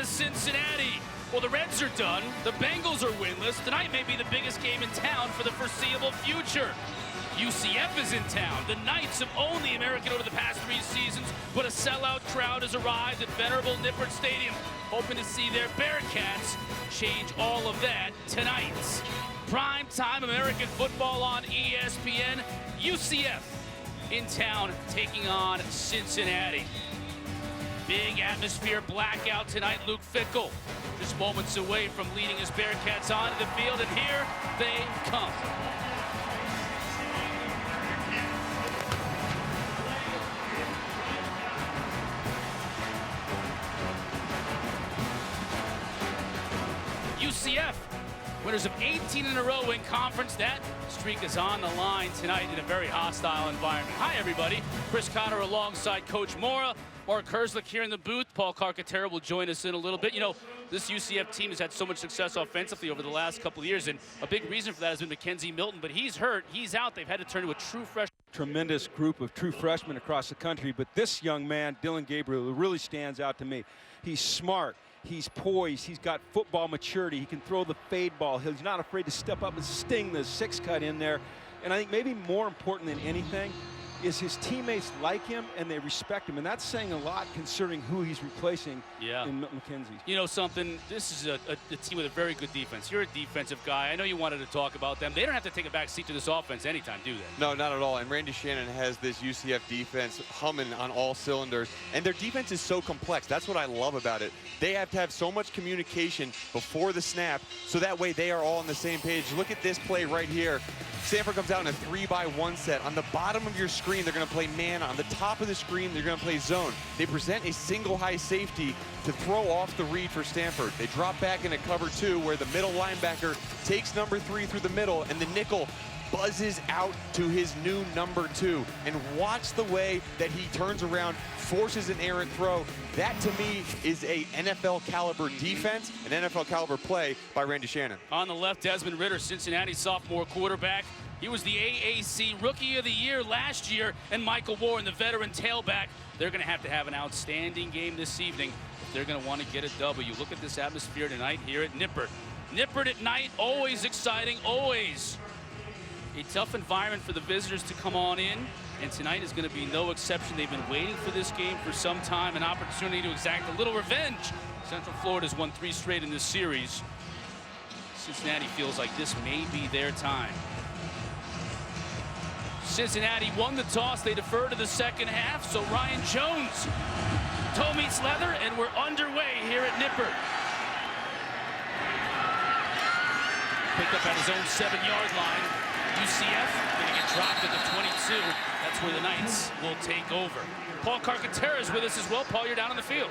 to Cincinnati. Well, the Reds are done. The Bengals are winless. Tonight may be the biggest game in town for the foreseeable future. UCF is in town. The Knights have owned the American over the past 3 seasons, but a sellout crowd has arrived at venerable Nippert Stadium, hoping to see their Bearcats change all of that tonight. Prime time American football on ESPN. UCF in town taking on Cincinnati. Big atmosphere blackout tonight. Luke Fickell just moments away from leading his Bearcats onto the field, and here they come. UCF, winners of 18 in a row in conference. That streak is on the line tonight in a very hostile environment. Hi, everybody. Chris Connor alongside Coach Mora. Mark Herzlich here in the booth. Paul Carcaterra will join us in a little bit. You know, this UCF team has had so much success offensively over the last couple of years, and a big reason for that has been Mackenzie Milton, but he's hurt. He's out. They've had to turn to a true freshman. Tremendous group of true freshmen across the country, but this young man, Dylan Gabriel, really stands out to me. He's smart. He's poised. He's got football maturity. He can throw the fade ball. He's not afraid to step up and sting the 6-cut in there. And I think maybe more important than anything is his teammates like him and they respect him. And that's saying a lot considering who he's replacing in McKenzie. You know something? This is a team with a very good defense. You're a defensive guy. I know you wanted to talk about them. They don't have to take a back seat to this offense anytime, do they? No, not at all. And Randy Shannon has this UCF defense humming on all cylinders. And their defense is so complex. That's what I love about it. They have to have so much communication before the snap so that way they are all on the same page. Look at this play right here. Stanford comes out in a 3-by-1 set. On the bottom of your screen, they're going to play man. On the top of the screen, they're going to play zone. They present a single high safety to throw off the read for Stanford. They drop back into cover 2 where the middle linebacker takes number 3 through the middle, and the nickel buzzes out to his new number 2. And watch the way that he turns around, forces an errant throw. That, to me, is a NFL caliber defense, an NFL caliber play by Randy Shannon. On the left, Desmond Ridder, Cincinnati sophomore quarterback. He was the AAC Rookie of the Year last year, and Michael Warren, the veteran tailback. They're going to have an outstanding game this evening if they're going to want to get a W. Look at this atmosphere tonight here at Nippert. Nippert at night, always exciting, always a tough environment for the visitors to come on in, and tonight is going to be no exception. They've been waiting for this game for some time, an opportunity to exact a little revenge. Central Florida's won 3 straight in this series. Cincinnati feels like this may be their time. Cincinnati won the toss. They defer to the second half, so Ryan Jones, toe meets leather, and we're underway here at Nippert. Picked up at his own 7-yard line. UCF going to get dropped at the 22. That's where the Knights will take over. Paul Carcaterra is with us as well. Paul, you're down on the field.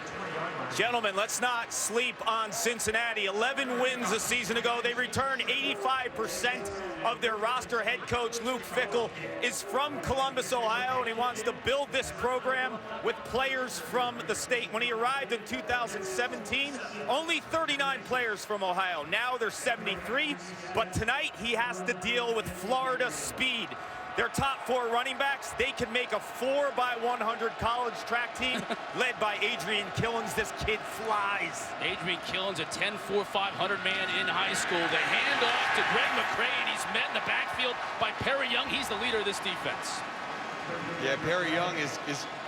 Gentlemen, let's not sleep on Cincinnati. 11 wins a season ago. They returned 85% of their roster. Head coach Luke Fickell is from Columbus, Ohio, and he wants to build this program with players from the state. When he arrived in 2017, only 39 players from Ohio. Now there's 73, but tonight he has to deal with Florida speed. Their top 4 running backs, they can make a 4x100 college track team led by Adrian Killens. This kid flies. Adrian Killens, a 10-4, 500-man in high school. The handoff to Greg McCray, and he's met in the backfield by Perry Young. He's the leader of this defense. Yeah, Perry Young is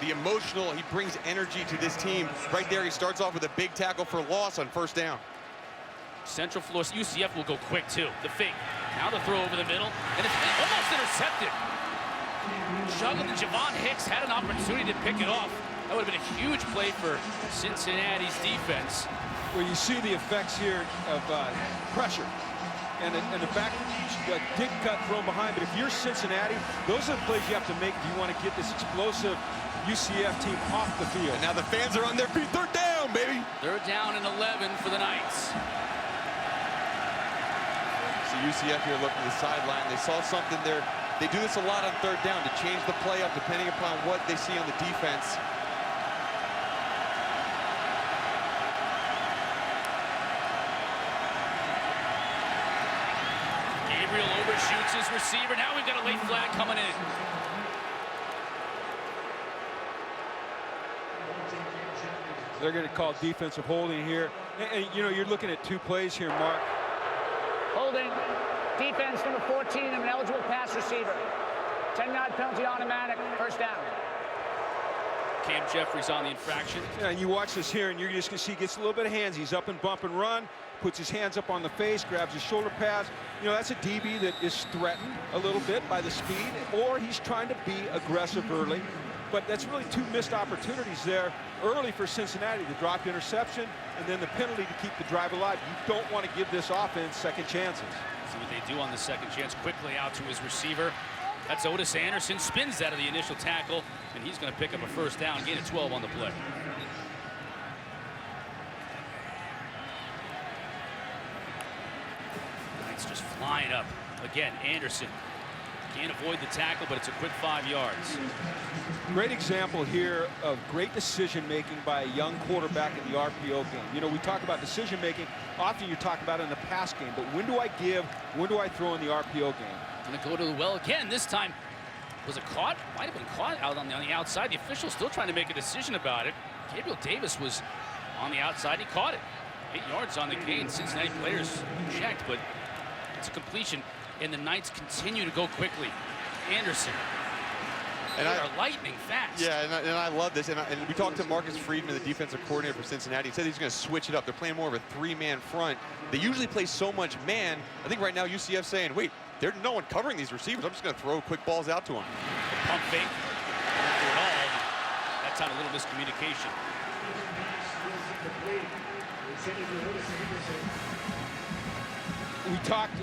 the emotional. He brings energy to this team. Right there, he starts off with a big tackle for loss on first down. Central Florida, UCF will go quick too. The fake, now the throw over the middle, and it's almost intercepted. Juggled, and Javon Hicks had an opportunity to pick it off. That would have been a huge play for Cincinnati's defense. Well, you see the effects here of pressure and the back dig cut thrown behind. But if you're Cincinnati, those are the plays you have to make if you want to get this explosive UCF team off the field. And now the fans are on their feet. They're down, baby. They're down in 11 for the Knights. UCF here looking to the sideline. They saw something there. They do this a lot on third down to change the play up depending upon what they see on the defense. Gabriel overshoots his receiver. Now we've got a late flag coming in. They're going to call defensive holding here. And, you know, you're looking at 2 plays here, Mark. Holding. Defense number 14 of an eligible pass receiver. 10-yard penalty automatic. First down. Cam Jeffries on the infraction. Yeah, and you watch this here, and you're just going to see he gets a little bit of hands. He's up and bump and run, puts his hands up on the face, grabs his shoulder pads. You know, that's a DB that is threatened a little bit by the speed, or he's trying to be aggressive early. But that's really 2 missed opportunities there early for Cincinnati, the dropped interception and then the penalty to keep the drive alive. You don't want to give this offense second chances. See what they do on the second chance. Quickly out to his receiver. That's Otis Anderson. Spins out of the initial tackle, and he's going to pick up a first down. Gain of 12 on the play. Knights just flying up. Again, Anderson. Can't avoid the tackle, but it's a quick 5 yards. Great example here of great decision-making by a young quarterback in the RPO game. You know, we talk about decision-making. Often you talk about it in the pass game, but when do I give, when do I throw in the RPO game? Going to go to the well again. This time, was it caught? Might have been caught out on the outside. The official still trying to make a decision about it. Gabriel Davis was on the outside. He caught it. 8 yards on the gain. Cincinnati players checked, but it's a completion. And the Knights continue to go quickly. Anderson. And they are lightning fast. Yeah, and I love this. And we talked to Marcus Friedman, the defensive coordinator for Cincinnati. He said he's going to switch it up. They're playing more of a 3-man front. They usually play so much man. I think right now UCF's saying, wait, there's no one covering these receivers. I'm just going to throw quick balls out to them. The pump fake. That's on a little miscommunication. We talked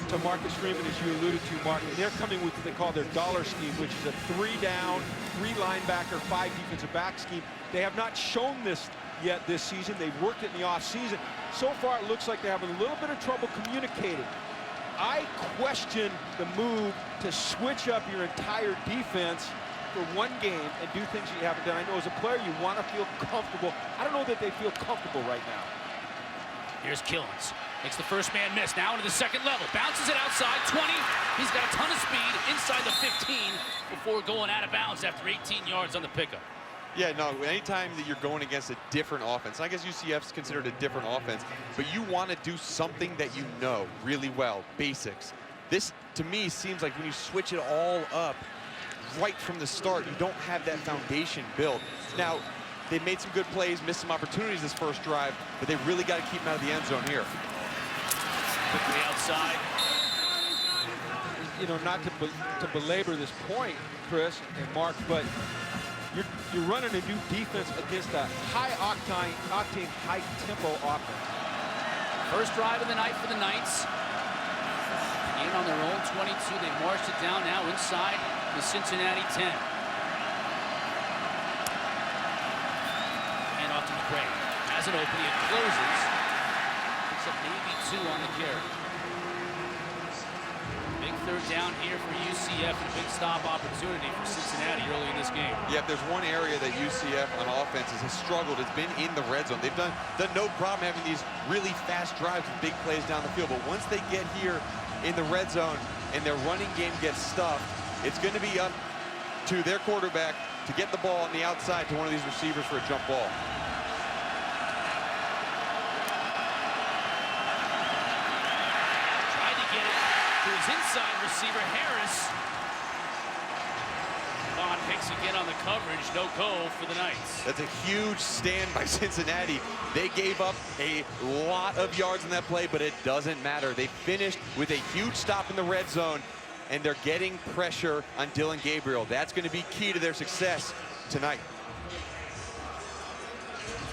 to Marcus Freeman, as you alluded to, Mark, and they're coming with what they call their dollar scheme, which is a 3-down, 3-linebacker, 5-defensive back scheme. They have not shown this yet this season. They've worked it in the offseason. So far, it looks like they're having a little bit of trouble communicating. I question the move to switch up your entire defense for one game and do things you haven't done. I know as a player, you want to feel comfortable. I don't know that they feel comfortable right now. Here's Killens. Makes the first man miss. Now into the second level. Bounces it outside. 20. He's got a ton of speed inside the 15 before going out of bounds after 18 yards on the pickup. Yeah, no, anytime that you're going against a different offense, I guess UCF's considered a different offense, but you want to do something that you know really well, basics. This, to me, seems like when you switch it all up right from the start, you don't have that foundation built. Now, they made some good plays, missed some opportunities this first drive, but they really got to keep them out of the end zone here. Quickly outside. You know, not to belabor this point, Chris and Mark, but you're running a new defense against a high-octane, high-tempo offense. First drive of the night for the Knights. In on their own 22. They marched it down now inside the Cincinnati 10. And off to McRae. Has an opening. It closes. Picks up maybe 2 on the carry. Big third down here for UCF and a big stop opportunity for Cincinnati early in this game. Yeah, if there's one area that UCF on offense has struggled, it's been in the red zone. They've done no problem having these really fast drives with big plays down the field. But once they get here in the red zone and their running game gets stuffed, it's going to be up to their quarterback to get the ball on the outside to one of these receivers for a jump ball. His inside receiver, Harris. Bond picks again on the coverage. No go for the Knights. That's a huge stand by Cincinnati. They gave up a lot of yards in that play, but it doesn't matter. They finished with a huge stop in the red zone, and they're getting pressure on Dillon Gabriel. That's going to be key to their success tonight.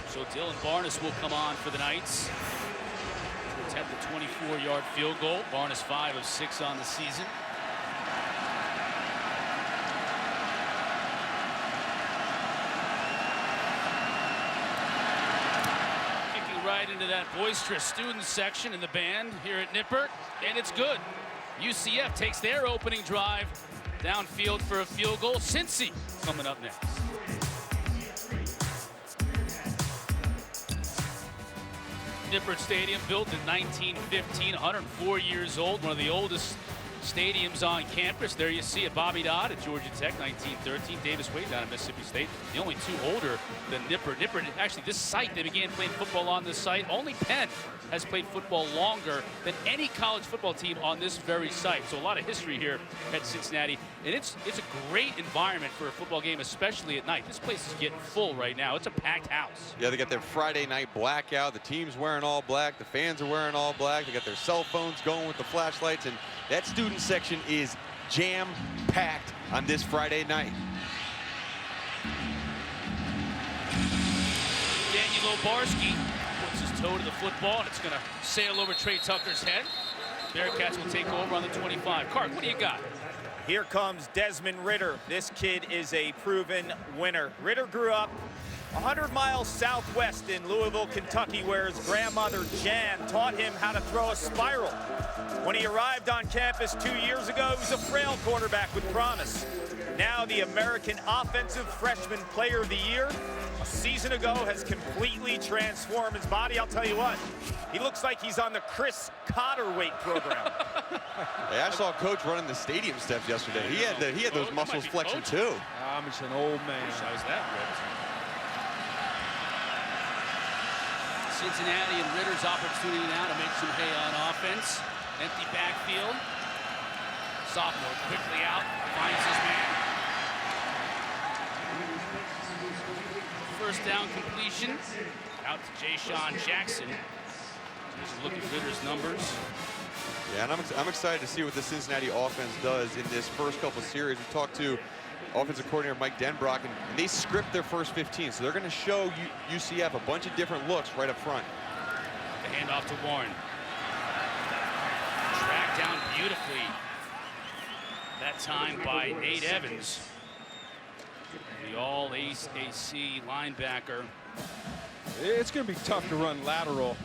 So Dylan Barnes will come on for the Knights. Attempt a 24-yard field goal. Barnes 5 of 6 on the season. Kicking right into that boisterous student section in the band here at Nippert, and it's good. UCF takes their opening drive downfield for a field goal. Cincy coming up next. Nippert Stadium, built in 1915, 104 years old, one of the oldest stadiums on campus. There you see it. Bobby Dodd at Georgia Tech, 1913. Davis Wade down at Mississippi State. The only two older than Nippert. Nippert, actually, this site, they began playing football on this site. Only Penn has played football longer than any college football team on this very site. So a lot of history here at Cincinnati. And it's a great environment for a football game, especially at night. This place is getting full right now. It's a packed house. Yeah, they got their Friday night blackout. The team's wearing all black. The fans are wearing all black. They got their cell phones going with the flashlights. And that student section is jam-packed on this Friday night. Daniel Obarski puts his toe to the football, and it's going to sail over Trey Tucker's head. Bearcats will take over on the 25. Clark, what do you got? Here comes Desmond Ritter. This kid is a proven winner. Ritter grew up 100 miles southwest in Louisville, Kentucky, where his grandmother, Jan, taught him how to throw a spiral. When he arrived on campus 2 years ago, he was a frail quarterback with promise. Now the American Offensive Freshman Player of the Year, a season ago, has completely transformed his body. I'll tell you what, he looks like he's on the Chris Cotter weight program. Hey, I saw Coach running the stadium steps yesterday. He had those muscles flexing too. I'm just an old man. How's that, Rich? Cincinnati and Ritter's opportunity now to make some hay on offense. Empty backfield. Sophomore quickly out, finds his man. First down completion. Out to Jay-Sean Jackson. Just look at Ritter's numbers. Yeah, and I'm excited to see what the Cincinnati offense does in this first couple of series. We talked to offensive coordinator Mike Denbrock, and they script their first 15, so they're going to show UCF a bunch of different looks right up front. The handoff to Warren. Tracked down beautifully. That time by Nate Evans, the all-AC linebacker. It's going to be tough to run lateral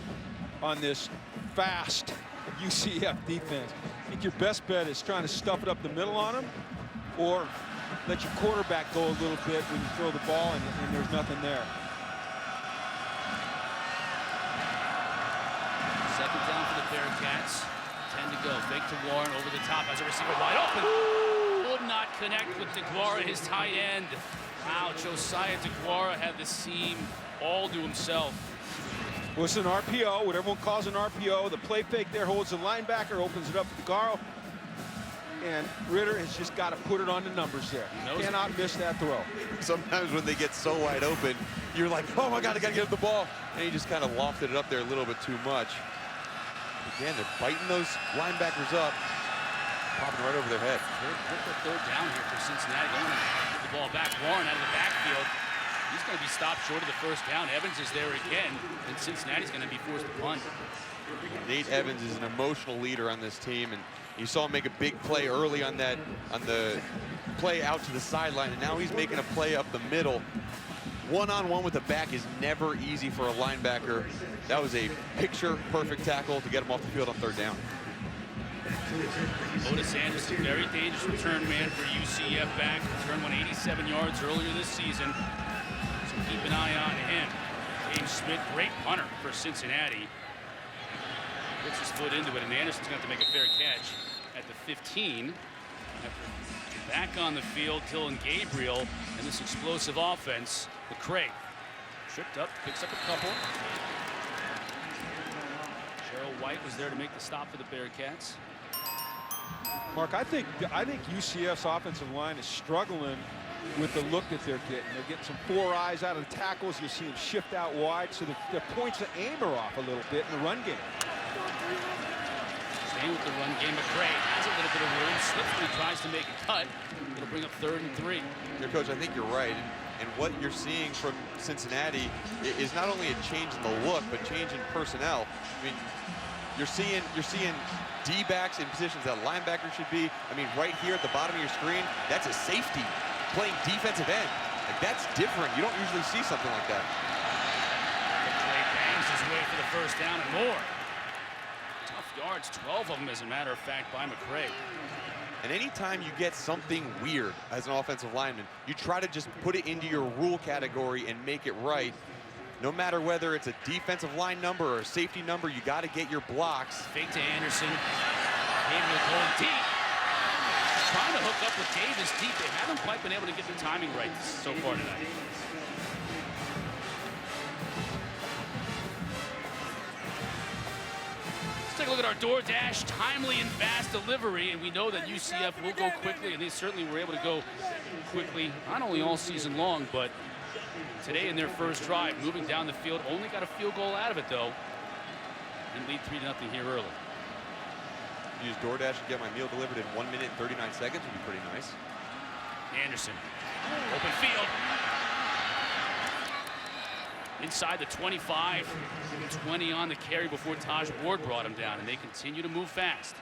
on this fast UCF defense. I think your best bet is trying to stuff it up the middle on them, or let your quarterback go a little bit when you throw the ball and there's nothing there. Second down for the Bearcats. 10 to go. Fake to Warren over the top as a receiver wide open. Would not connect with DeGuara, his tight end. Wow, Josiah DeGuara had the seam all to himself. Well, it's an RPO, what everyone calls an RPO. The play fake there holds the linebacker, opens it up to DeGuara. And Ritter has just got to put it on the numbers there. Cannot miss that throw. Sometimes when they get so wide open, you're like, oh my God, I got to get the ball. And he just kind of lofted it up there a little bit too much. Again, they're biting those linebackers up, popping right over their head. What's the third down here for Cincinnati? They want to get the ball back. Warren out of the backfield. He's going to be stopped short of the first down. Evans is there again, and Cincinnati's going to be forced to punt. Nate Evans is an emotional leader on this team, and you saw him make a big play early on the play out to the sideline, and now he's making a play up the middle. One-on-one with the back is never easy for a linebacker. That was a picture-perfect tackle to get him off the field on third down. Otis Anderson, very dangerous return man for UCF back. Returned 187 yards earlier this season. So keep an eye on him. James Smith, great punter for Cincinnati. Puts his foot into it, and Anderson's going to have to make a fair catch at the 15. Back on the field, Dylan Gabriel, and this explosive offense. McCray tripped up, picks up a couple. Gerald White was there to make the stop for the Bearcats. Mark, I think UCF's offensive line is struggling with the look that they're getting. They're getting some four eyes out of the tackles. You'll see them shift out wide, so their points of aim are off a little bit in the run game. Staying with the run game, McCray has a little bit of room, slips when he tries to make a cut. It'll bring up 3rd and 3. Yeah, Coach, I think you're right. And what you're seeing from Cincinnati is not only a change in the look, but change in personnel. I mean, you're seeing D-backs in positions that linebackers should be. I mean, right here at the bottom of your screen, that's a safety playing defensive end. Like, that's different. You don't usually see something like that. McCray bangs his way for the first down and more. Tough yards, 12 of them, as a matter of fact, by McCray. And anytime you get something weird as an offensive lineman, you try to just put it into your rule category and make it right. No matter whether it's a defensive line number or a safety number, you got to get your blocks. Fake to Anderson. Gabriel going deep. trying to hook up with Davis deep. They haven't quite been able to get the timing right so far tonight. Let's take a look at our DoorDash timely and fast delivery, and we know that UCF will go quickly, and they certainly were able to go quickly, not only all season long, but today in their first drive, moving down the field. Only got a field goal out of it, though, and lead 3-0 here early. Use DoorDash to get my meal delivered in 1 minute and 39 seconds would be pretty nice. Anderson, open field. Inside the 25, 20 on the carry before Taj Ward brought him down, and they continue to move fast.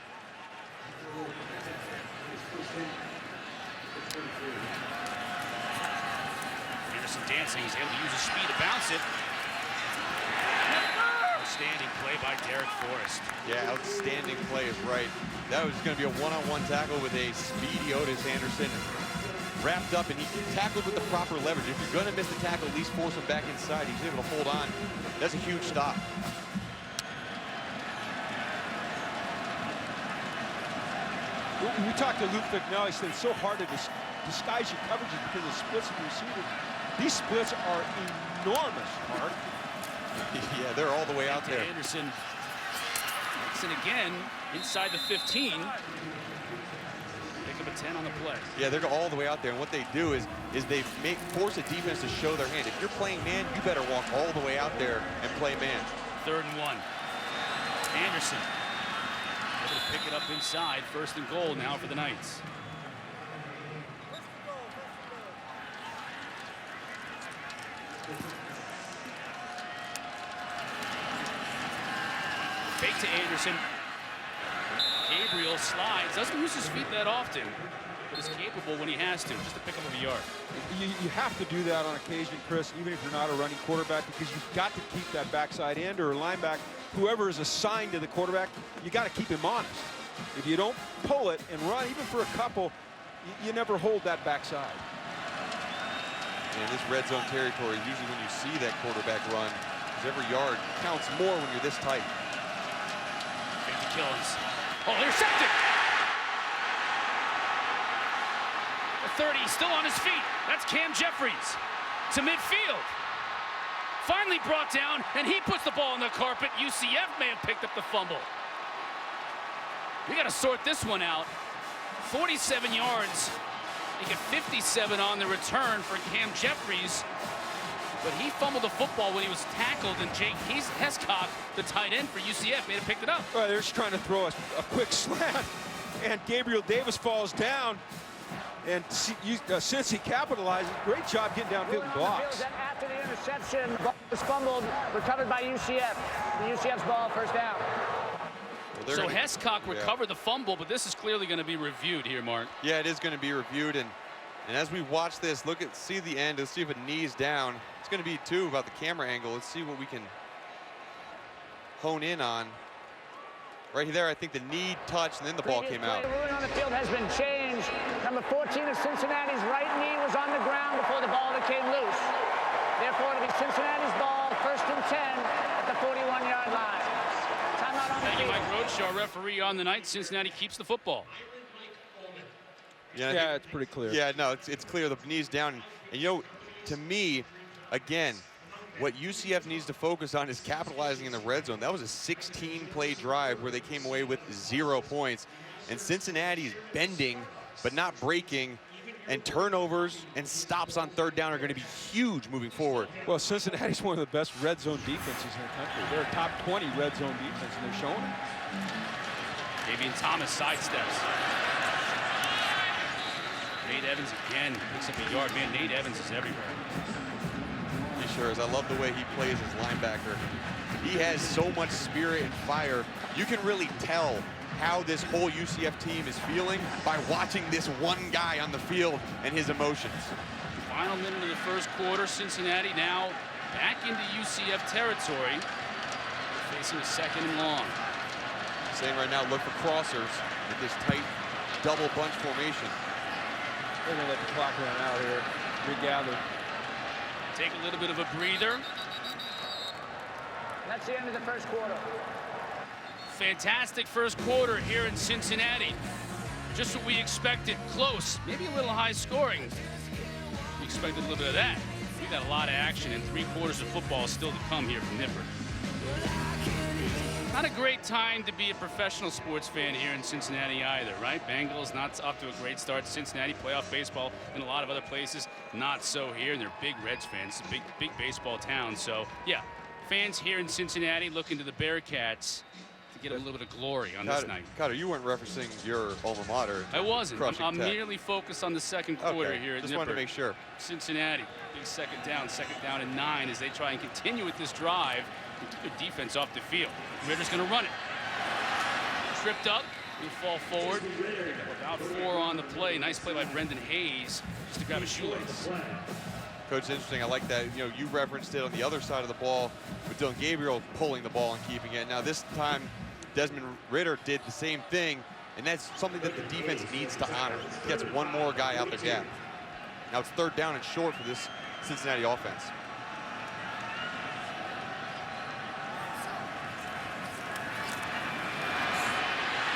Anderson dancing, he's able to use his speed to bounce it. Outstanding play by Derek Forrest. Yeah, outstanding play is right. That was going to be a one-on-one tackle with a speedy Otis Anderson. Wrapped up, and he tackled with the proper leverage. If you're going to miss the tackle, at least force him back inside. He's able to hold on. That's a huge stop. We talked to Luke Ficknell. He said it's so hard to disguise your coverages because of splits of receivers. These splits are enormous, Mark. Yeah, they're all the way out there. Anderson again inside the 15. Pick up a 10 on the play. Yeah, they're all the way out there, and what they do is they force a defense to show their hand. If you're playing man, you better walk all the way out there and play man. 3rd and 1. Anderson able to pick it up inside. 1st and goal now for the Knights. Fake to Anderson. Gabriel slides. Doesn't use his feet that often, but is capable when he has to, just to pick up a yard. You have to do that on occasion, Chris, even if you're not a running quarterback, because you've got to keep that backside end or linebacker, whoever is assigned to the quarterback, you got to keep him honest. If you don't pull it and run, even for a couple, you never hold that backside. And this red zone territory, usually when you see that quarterback run, because every yard counts more when you're this tight. Killins. Oh, intercepted. The 30 still on his feet. That's Cam Jeffries to midfield. Finally brought down, and he puts the ball on the carpet. UCF may have picked up the fumble. We got to sort this one out. 47 yards. He got 57 on the return for Cam Jeffries. But he fumbled the football when he was tackled, and Jake Hescock, the tight end for UCF, may have picked it up. Well, they're just trying to throw a quick slant, and Gabriel Davis falls down, and Cincy capitalizes. Great job getting downfield and blocks. After the interception, the ball was fumbled, recovered by UCF. The UCF's ball, 1st down. Well, so Hescock recovered the fumble, but this is clearly going to be reviewed here, Mark. Yeah, it is going to be reviewed, and as we watch this, see the end. Let's see if it knees down. It's going to be, too, about the camera angle. Let's see what we can hone in on. Right there, I think the knee touched, and then the ball came out. The ruling on the field has been changed. Number 14 of Cincinnati's right knee was on the ground before the ball came loose. Therefore, it'll be Cincinnati's ball, 1st and 10 at the 41-yard line. Timeout on the Thank you, field. Mike Roach, our referee on the night. Cincinnati keeps the football. Yeah, it's pretty clear. Yeah, no, it's clear. The knee's down. And, you know, to me, again, what UCF needs to focus on is capitalizing in the red zone. That was a 16-play drive where they came away with 0 points. And Cincinnati's bending but not breaking, and turnovers and stops on 3rd down are going to be huge moving forward. Well, Cincinnati's one of the best red zone defenses in the country. They're a top 20 red zone defense, and they're showing it. Davian Thomas sidesteps. Nate Evans again picks up a yard. Man, Nate Evans is everywhere. He sure is. I love the way he plays as linebacker. He has so much spirit and fire. You can really tell how this whole UCF team is feeling by watching this one guy on the field and his emotions. Final minute of the first quarter. Cincinnati now back into UCF territory. They're facing a 2nd and long. Saying right now, look for crossers with this tight double bunch formation. They're going to let the clock run out here. Regather. Take a little bit of a breather. That's the end of the first quarter. Fantastic first quarter here in Cincinnati. Just what we expected. Close, maybe a little high scoring. We expected a little bit of that. We got a lot of action, and 3/4 of football still to come here from Nippert. Not a great time to be a professional sports fan here in Cincinnati either, right? Bengals not off to a great start. Cincinnati playoff baseball in a lot of other places, not so here. And they're big Reds fans. It's a big baseball town. So, yeah, fans here in Cincinnati looking to the Bearcats to get a little bit of glory on this night. Cotter, you weren't referencing your alma mater. I wasn't. I'm merely focused on the second quarter here at Just Nippert. wanted to make sure. Cincinnati, big second down and 9 as they try and continue with this drive and keep their defense off the field. Ritter's going to run it. Tripped up. He'll fall forward. About 4 on the play. Nice play by Brendan Hayes just to grab a shoelace. Coach, it's interesting. I like that. You know, you referenced it on the other side of the ball with Dillon Gabriel pulling the ball and keeping it. Now this time, Desmond Ridder did the same thing, and that's something that the defense needs to honor. He gets one more guy out the gap. Now it's 3rd down and short for this Cincinnati offense.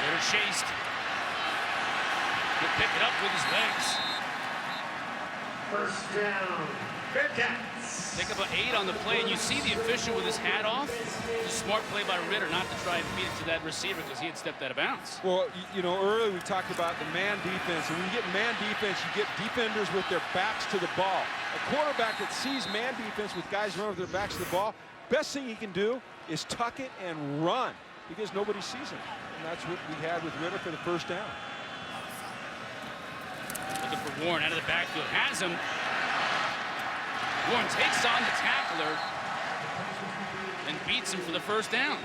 Ridder chased. He'll pick it up with his legs. First down, Bearcats. Pick up an 8 on the play, and you see the official with his hat off. It's a smart play by Ridder not to try and feed it to that receiver because he had stepped out of bounds. Well, you know, earlier we talked about the man defense, and when you get man defense, you get defenders with their backs to the ball. A quarterback that sees man defense with guys running with their backs to the ball, best thing he can do is tuck it and run because nobody sees him. And that's what we had with Ridder for the first down. Looking for Warren out of the backfield. Has him. Warren takes on the tackler and beats him for the first down.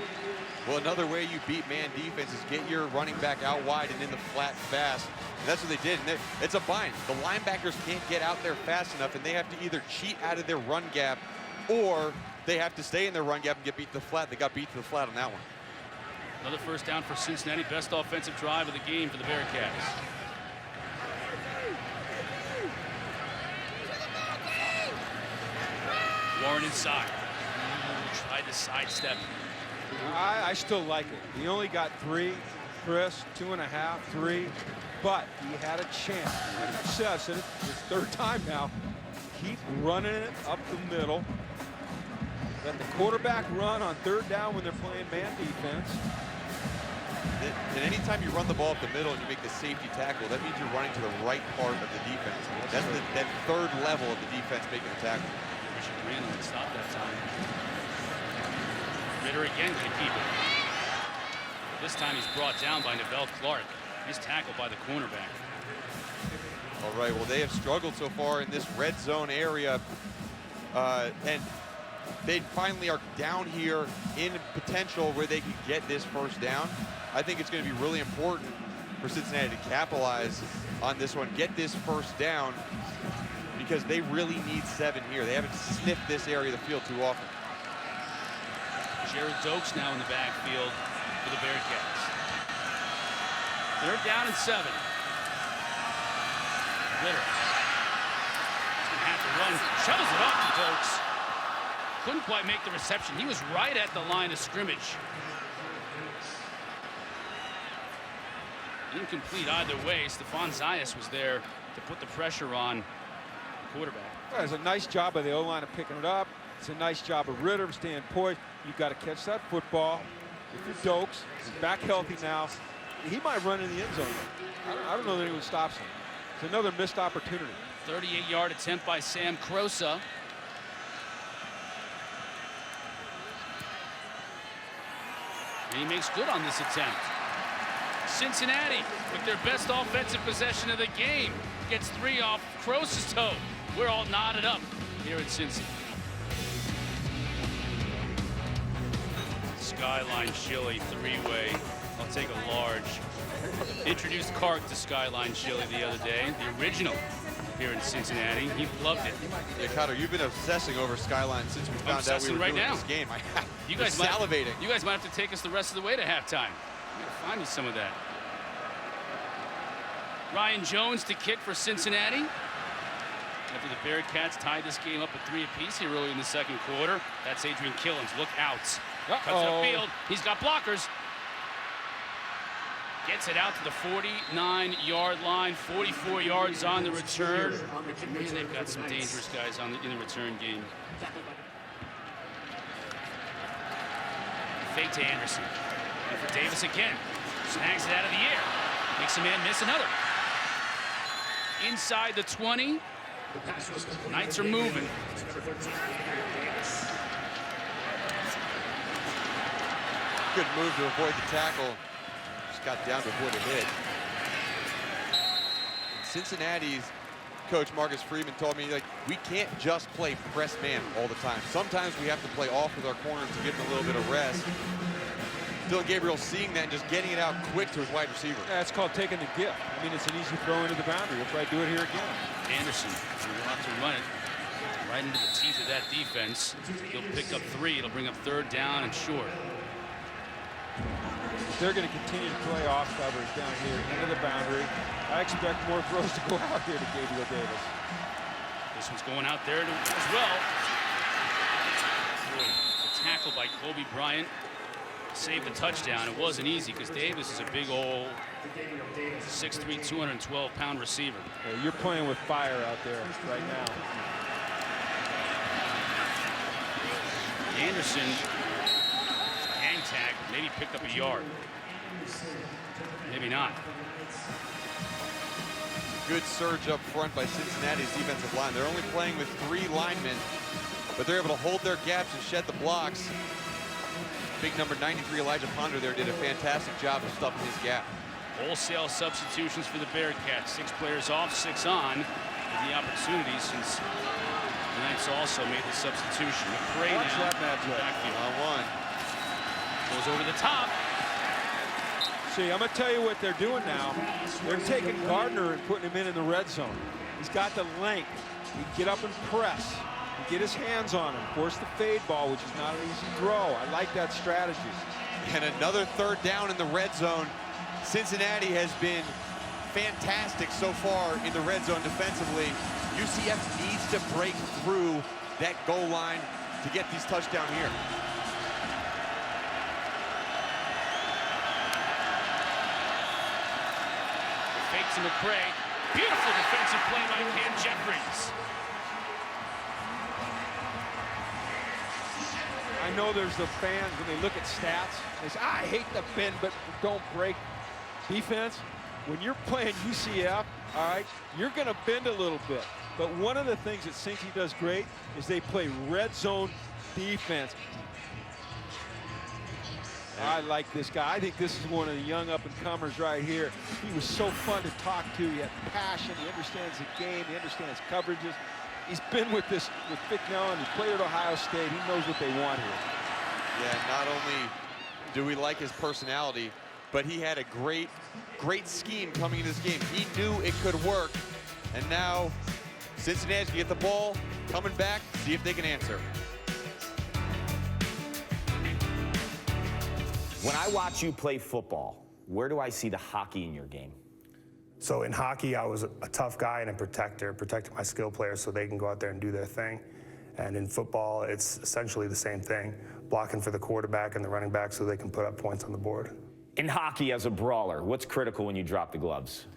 Well, another way you beat man defense is get your running back out wide and in the flat fast. And that's what they did. And it's a bind. The linebackers can't get out there fast enough, and they have to either cheat out of their run gap or they have to stay in their run gap and get beat to the flat. They got beat to the flat on that one. Another first down for Cincinnati. Best offensive drive of the game for the Bearcats. Warren inside. Tried to sidestep. I still like it. He only got 3, Chris, 2.5, 3, but he had a chance. Like I said, it's his 3rd time now. Keep running it up the middle. Let the quarterback run on 3rd down when they're playing man defense. And anytime you run the ball up the middle and you make the safety tackle, that means you're running to the right part of the defense. That's that 3rd level of the defense making the tackle. Richard Greenland stopped that time. Ridder again can keep it. This time he's brought down by Neville Clark. He's tackled by the cornerback. All right, well, they have struggled so far in this red zone area. And they finally are down here in potential where they can get this first down. I think it's going to be really important for Cincinnati to capitalize on this one, get this first down, because they really need 7 here. They haven't sniffed this area of the field too often. Jared Dokes now in the backfield for the Bearcats. 3rd down and 7. Ridder. He's going to have to run. Shovels it off to Dokes. Couldn't quite make the reception. He was right at the line of scrimmage. Incomplete either way. Stephon Zayas was there to put the pressure on the quarterback. Well, it's a nice job by the O-line of picking it up. It's a nice job of Ridder staying poised. You've got to catch that football. If you're Dokes, he's back healthy now. He might run in the end zone. I don't know that anyone stops him. It's another missed opportunity. 38-yard attempt by Sam Crosa. And he makes good on this attempt. Cincinnati, with their best offensive possession of the game, gets 3 off Crosa's toe. We're all knotted up here at Cincy. Skyline Chili 3-way. I'll take a large. Introduced Clark to Skyline Chili the other day, the original here in Cincinnati. He loved it. Yeah, Cotter, you've been obsessing over Skyline since we found out we were right doing now. this game. You guys salivating. You guys might have to take us the rest of the way to halftime. You gotta find me some of that. Ryan Jones to kick for Cincinnati. After the Bearcats tied this game up at 3 apiece here early in the second quarter. That's Adrian Killens. Look out. Cuts upfield. He's got blockers. Gets it out to the 49-yard line, 44 yards on the return. They've got some dangerous guys in the return game. Fake to Anderson. And for Davis again. Snags it out of the air. Makes a man miss another. Inside the 20. Knights are moving. Good move to avoid the tackle. Just got down before the hit. Cincinnati's coach Marcus Freeman told me, like, we can't just play press man all the time. Sometimes we have to play off with our corners to give them a little bit of rest. Dillon Gabriel seeing that and just getting it out quick to his wide receiver. Yeah, it's called taking the gift. I mean, it's an easy throw into the boundary. He'll probably do it here again. Anderson will have to run it right into the teeth of that defense. He'll pick up 3. It'll bring up 3rd down and short. They're going to continue to play off coverage down here into the boundary. I expect more throws to go out here to Gabriel Davis. This one's going out there as well. Boy, the tackle by Kobe Bryant saved the touchdown. It wasn't easy because Davis is a big old 6'3", 212-pound receiver. Yeah, you're playing with fire out there right now. Anderson, hang tag, maybe picked up a yard. Maybe not. Good surge up front by Cincinnati's defensive line. They're only playing with 3 linemen, but they're able to hold their gaps and shed the blocks. Big number 93 Elijah Ponder there did a fantastic job of stuffing his gap. Wholesale substitutions for the Bearcats. 6 players off, 6 on. And the opportunity since the Knights also made the substitution. McCray Watch now that matchup. backfield. On 1. Goes over the top. See, I'm going to tell you what they're doing now. They're taking Gardner and putting him in the red zone. He's got the length. He can get up and press. Get his hands on him, force the fade ball, which is not an easy throw. I like that strategy. And another 3rd down in the red zone. Cincinnati has been fantastic so far in the red zone defensively. UCF needs to break through that goal line to get these touchdowns here. Fake to McCray. Beautiful defensive play by Cam Jeffries. I know there's the fans, when they look at stats, they say, I hate the bend but don't break defense. When you're playing UCF, all right, you're going to bend a little bit. But one of the things that Cincy does great is they play red zone defense. I like this guy. I think this is one of the young up-and-comers right here. He was so fun to talk to. He had passion. He understands the game. He understands coverages. He's been with Ficknell, and he played at Ohio State. He knows what they want here. Yeah, not only do we like his personality, but he had a great scheme coming into this game. He knew it could work, and now Cincinnati can get the ball, coming back, see if they can answer. When I watch you play football, where do I see the hockey in your game? So in hockey, I was a tough guy and a protector, protecting my skill players so they can go out there and do their thing. And in football, it's essentially the same thing, blocking for the quarterback and the running back so they can put up points on the board. In hockey, as a brawler, what's critical when you drop the gloves?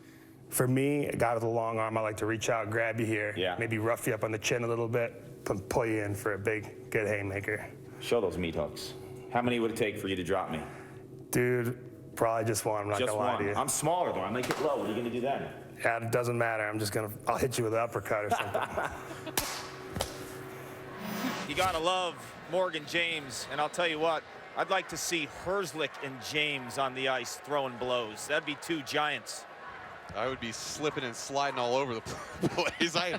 For me, a guy with a long arm, I like to reach out, grab you here, Yeah. maybe rough you up on the chin a little bit, pull you in for a big, good haymaker. Show those meat hooks. How many would it take for you to drop me? Dude, probably just one, I'm not Just gonna lie to one. you. I'm smaller, though. I might get low. What are you going to do then? Yeah, it doesn't matter, I'll hit you with an uppercut or something. You gotta love Morgan James, and I'll tell you what, I'd like to see Herzlich and James on the ice throwing blows. That'd be 2 giants. I would be slipping and sliding all over the place. I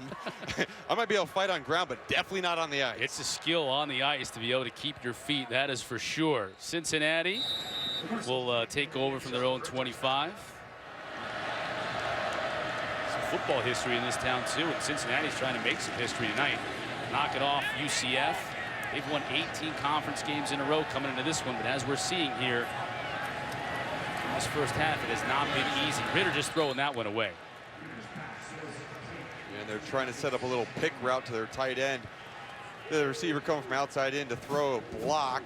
might be able to fight on ground, but definitely not on the ice. It's a skill on the ice to be able to keep your feet, that is for sure. Cincinnati will take over from their own 25. Some football history in this town too, and Cincinnati's trying to make some history tonight. Knock it off UCF. They've won 18 conference games in a row coming into this one, but as we're seeing here in this first half, it has not been easy. Ritter just throwing that one away. And they're trying to set up a little pick route to their tight end. The receiver coming from outside in to throw a block.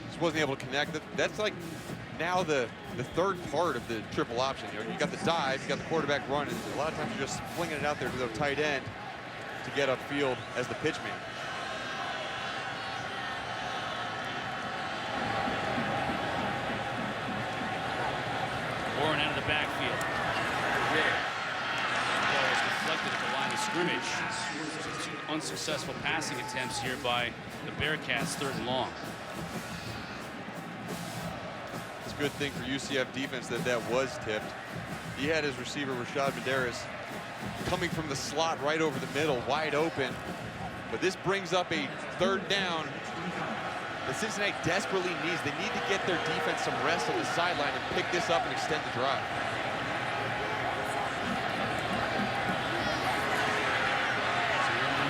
Just wasn't able to connect. That's like now the third part of the triple option. You know, you got the dive, you got the quarterback run, and a lot of times you're just flinging it out there to the tight end to get upfield as the pitch man. Warren out of the backfield. Ritter. The ball was deflected at the line of scrimmage. So 2 unsuccessful passing attempts here by the Bearcats, 3rd and long. It's a good thing for UCF defense that was tipped. He had his receiver, Rashad Medeiros, coming from the slot right over the middle, wide open. But this brings up a 3rd down that Cincinnati desperately needs. They need to get their defense some rest on the sideline and pick this up and extend the drive.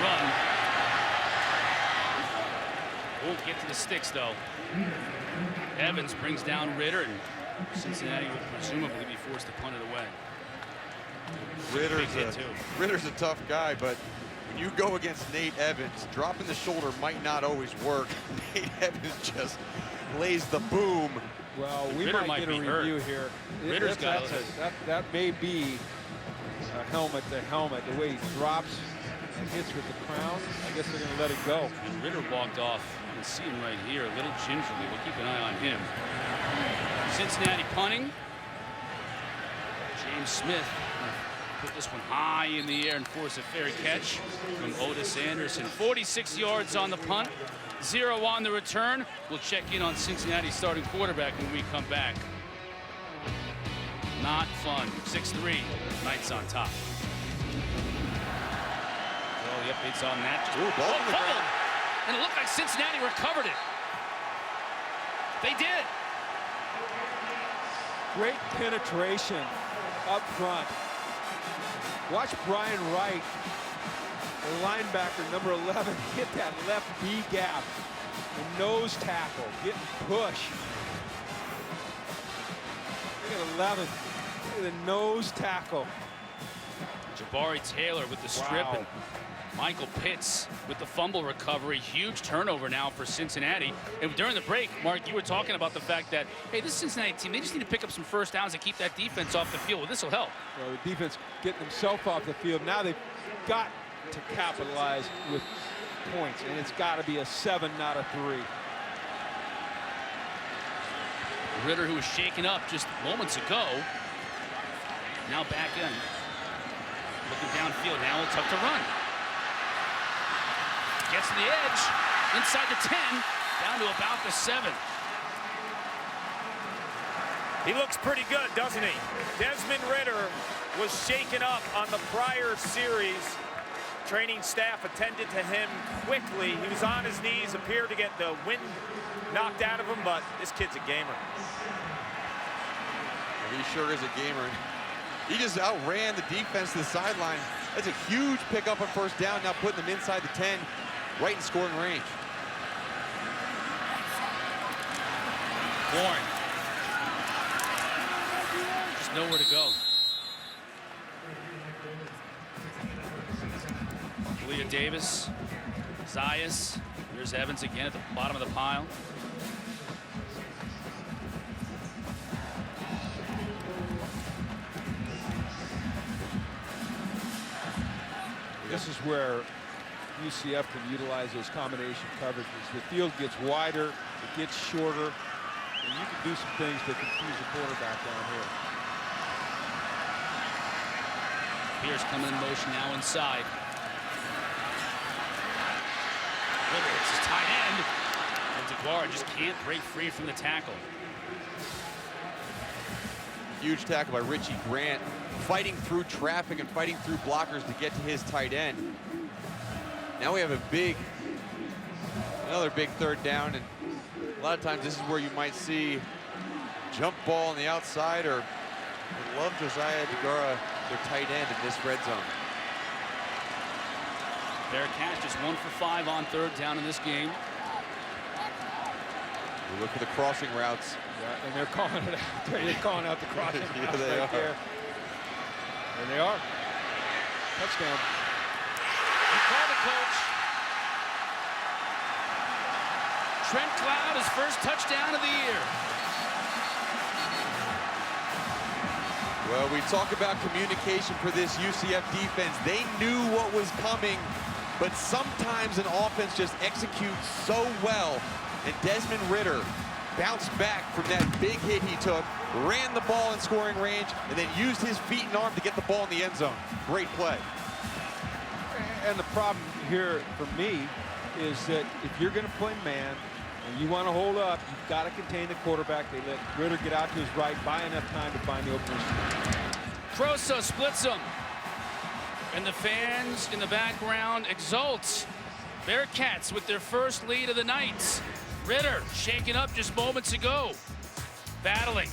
Run. Won't get to the sticks, though. Evans brings down Ritter, and Cincinnati will presumably be forced to punt it away. Ritter's a tough guy, but when you go against Nate Evans, dropping the shoulder might not always work. Nate Evans just lays the boom. Well, we Ritter might get a review here. Ritter's got that may be a helmet to helmet. The way he drops and hits with the crown, I guess they're going to let it go. And Ritter walked off. You can see him right here, a little gingerly. We'll keep an eye on him. Cincinnati punting. James Smith put this one high in the air and force a fair catch from Otis Anderson. 46 yards on the punt, 0 on the return. We'll check in on Cincinnati's starting quarterback when we come back. Not fun. 6-3, Knights on top. Well, the updates on that. Just fumbled. And it looked like Cincinnati recovered it. They did. Great penetration up front. Watch Brian Wright, the linebacker, number 11, hit that left B gap. The nose tackle, getting pushed. Look at 11. Look at the nose tackle. Jabari Taylor with the strip. Wow. And Michael Pitts with the fumble recovery. Huge turnover now for Cincinnati. And during the break, Mark, you were talking about the fact that, hey, this Cincinnati team, they just need to pick up some first downs and keep that defense off the field. Well, this will help. Well, the defense getting themselves off the field. Now they've got to capitalize with points, and it's got to be a 7, not a 3. Ritter, who was shaken up just moments ago, now back in. Looking downfield, now it's up to run. Gets to the edge, inside the 10, down to about the 7. He looks pretty good, doesn't he? Desmond Ritter was shaken up on the prior series. Training staff attended to him quickly. He was on his knees, appeared to get the wind knocked out of him, but this kid's a gamer. He sure is a gamer. He just outran the defense to the sideline. That's a huge pickup on first down, now putting them inside the 10, right in scoring range. Warren. Just nowhere to go. Leah Davis, Zayas. There's Evans again at the bottom of the pile. This is where UCF can utilize those combination coverages. The field gets wider, it gets shorter, and you can do some things to confuse the quarterback down here. Pierce coming in motion now inside. It's his tight end. And DeGuara just can't break free from the tackle. Huge tackle by Richie Grant, fighting through traffic and fighting through blockers to get to his tight end. Now we have another big third down, and a lot of times this is where you might see jump ball on the outside, or would love Josiah DeGuara, their tight end, in this red zone. Bearcats just 1 for 5 on third down in this game. We look for the crossing routes. Yeah, and they're calling it out. They're calling out the crossing Yeah, routes they right are. there. There they are. Touchdown. He called it, coach. Trent Cloud, his first touchdown of the year. Well, we talk about communication for this UCF defense. They knew what was coming, but sometimes an offense just executes so well. And Desmond Ritter bounced back from that big hit he took, ran the ball in scoring range, and then used his feet and arm to get the ball in the end zone. Great play. And the problem here for me is that if you're going to play man and you want to hold up, you've got to contain the quarterback. They let Ritter get out to his right, buy enough time to find the openers. Trosa splits them. And the fans in the background exult. Bearcats with their first lead of the night. Ritter shaken up just moments ago. Battling.